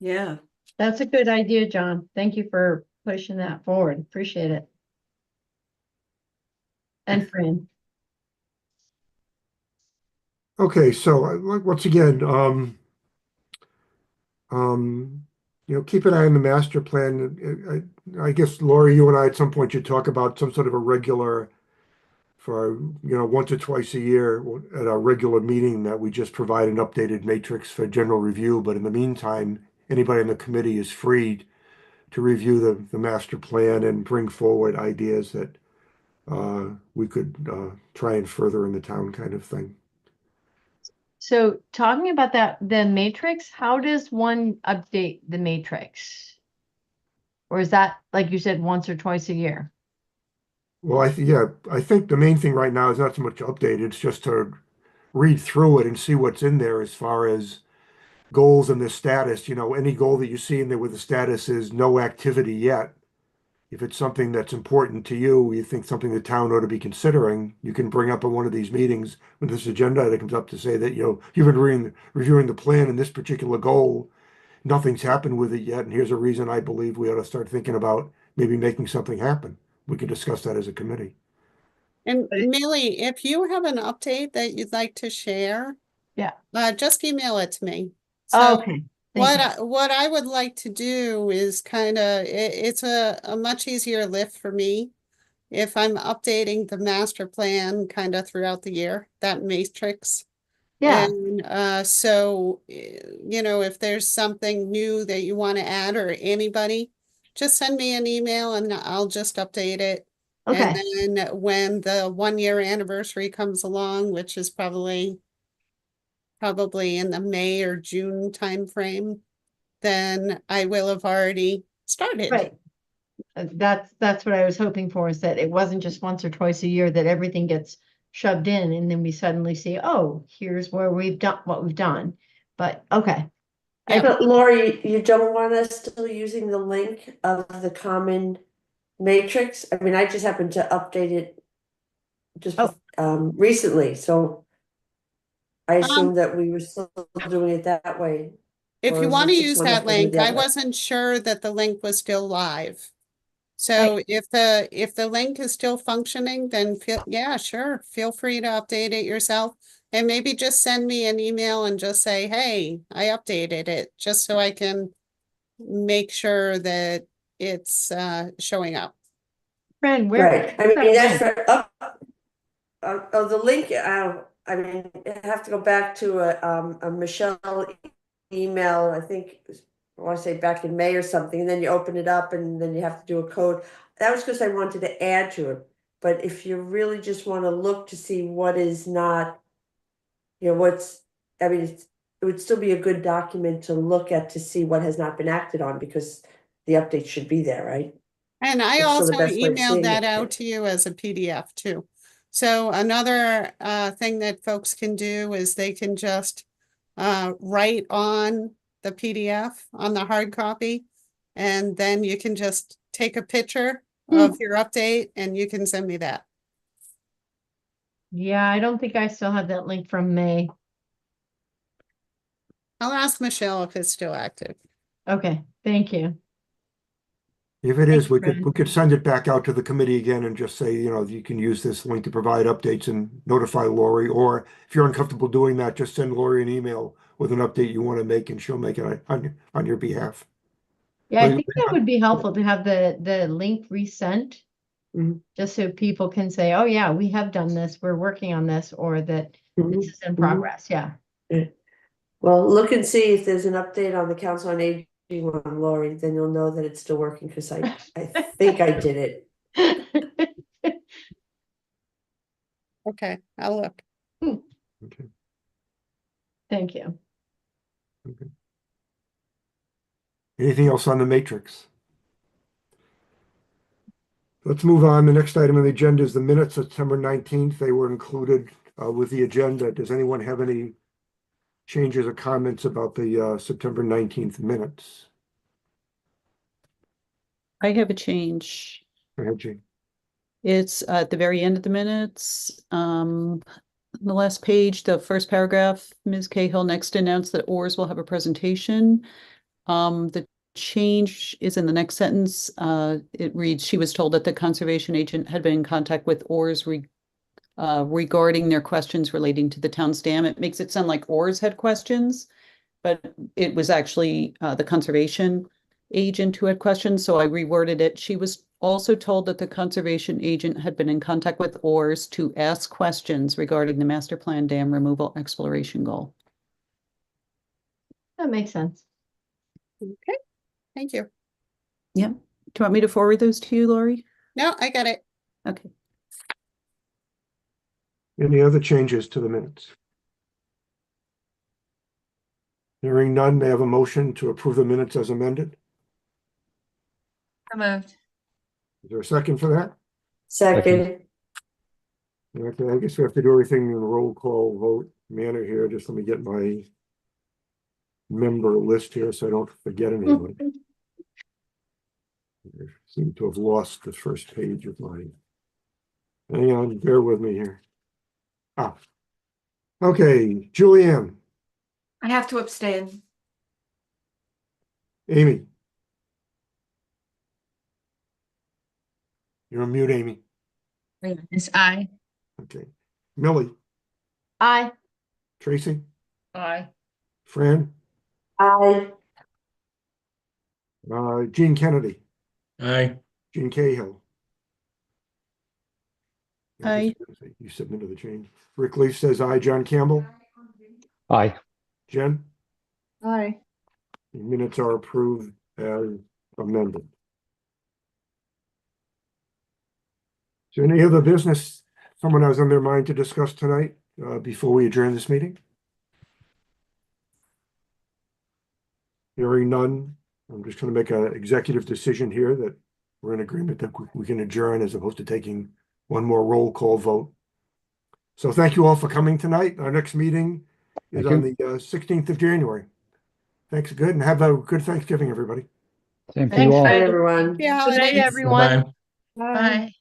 Yeah. That's a good idea, John. Thank you for pushing that forward. Appreciate it. And Fran. Okay, so once again, keep an eye on the master plan. I guess Lori, you and I at some point should talk about some sort of a regular for, once or twice a year at our regular meeting that we just provide an updated matrix for general review. But in the meantime, anybody in the committee is free to review the master plan and bring forward ideas that we could try and further in the town kind of thing. So talking about that, the matrix, how does one update the matrix? Or is that, like you said, once or twice a year? Well, I think the main thing right now is not so much to update, it's just to read through it and see what's in there as far as goals and the status. Any goal that you see in there with the status is no activity yet. If it's something that's important to you, you think something the town ought to be considering, you can bring up at one of these meetings when this agenda item comes up to say that, you've been reviewing the plan and this particular goal, nothing's happened with it yet, and here's a reason I believe we ought to start thinking about maybe making something happen. We could discuss that as a committee. And Millie, if you have an update that you'd like to share, Yeah. just email it to me. So Okay. Thank you. what I would like to do is it's a much easier lift for me if I'm updating the master plan kind of throughout the year, that matrix. Yeah. And so, if there's something new that you want to add or anybody, just send me an email and I'll just update it. And Okay. then when the 1 year anniversary comes along, which is probably in the May or June timeframe, then I will have already started. Right. That's what I was hoping for, is that it wasn't just once or twice a year that everything gets shoved in and then we suddenly see, oh, here's where we've done what we've done. But okay. Yeah. But Lori, you don't want us still using the link of the common matrix? I mean, I just happened to update it just recently, so I assumed that we were still doing it that way. If Or you is want it to just use one that that we do link, the I other way? wasn't sure that the link was still live. So if the link is still functioning, then sure, feel free to update it yourself. And maybe just send me an email and just say, hey, I updated it, just so I can make sure that it's showing up. Fran, where? Right, I where's mean, that that's link? for up. Oh, the link, I mean, I have to go back to a Michelle email, I think, I want to say back in May or something, and then you open it up and then you have to do a code. That was because I wanted to add to it, but if you really just want to look to see what is not, you know, I mean, it would still be a good document to look at to see what has not been acted on, because the update should be there, right? And I It's still also the best way of emailed seeing that it. out to you as a PDF too. So another thing that folks can do is they can just write on the PDF on the hard copy, and then you can just take a picture of your update and you can send me that. Yeah, I don't think I still have that link from May. I'll ask Michelle if it's still active. Okay, thank you. If it Thank is, you, we Fran. could send it back out to the committee again and just say, you know, you can use this link to provide updates and notify Lori, or if you're uncomfortable doing that, just send Lori an email with an update you want to make and she'll make it on your behalf. Yeah, I But- think that would be helpful to have the link resent. Mhm. Just so people can say, oh yeah, we have done this, we're working on this, or that this is in progress, yeah. Well, look and see if there's an update on the Council on Aging one, Lori, then you'll know that it's still working, because I think I did it. Okay, I'll look. Okay. Thank you. Anything else on the matrix? Let's move on. The next item on the agenda is the minutes of September 19th. They were included with the agenda. Does anyone have any changes or comments about the September 19th minutes? I have a change. Go ahead, Jane. It's at the very end of the minutes. The last page, the first paragraph, Ms. Cahill next announced that ORS will have a presentation. The change is in the next sentence. It reads, she was told that the conservation agent had been in contact with ORS regarding their questions relating to the town's dam. It makes it sound like ORS had questions, but it was actually the conservation agent who had questions, so I reworded it. She was also told that the conservation agent had been in contact with ORS to ask questions regarding the master plan dam removal exploration goal. That makes sense. Okay, thank you. Yep. Do you want me to forward those to you, Lori? No, I got it. Okay. Any other changes to the minutes? Hearing none, may I have a motion to approve the minutes as amended? So moved. Is there a second for that? Second, Okay, I guess we have to do everything in a roll call vote manner here. Just let me get my member list here so I don't forget anyone. I seem to have lost the first page of mine. Hang on, bear with me here. Okay, Julianne, I have to abstain. Amy. You're on mute, Amy. It's I. Okay. Millie, Aye. Tracy, Aye. Fran, I, Gene Kennedy, Aye. Gene Cahill. Aye. You submitted the change. Rick Leaf says aye. John Campbell, Aye. Jen, Aye. the minutes are approved as amended. Is there any other business someone has on their mind to discuss tonight before we adjourn this meeting? Hearing none, I'm just going to make an executive decision here that we're in agreement that we can adjourn as opposed to taking one more roll call vote. So thank you all for coming tonight. Our next meeting is Thank on the 16th of January. Thanks, good, and have a good Thanksgiving, everybody. Same to Thanks, you all. bye, Fran. everyone. Yeah, Good night, holidays. everyone. Bye.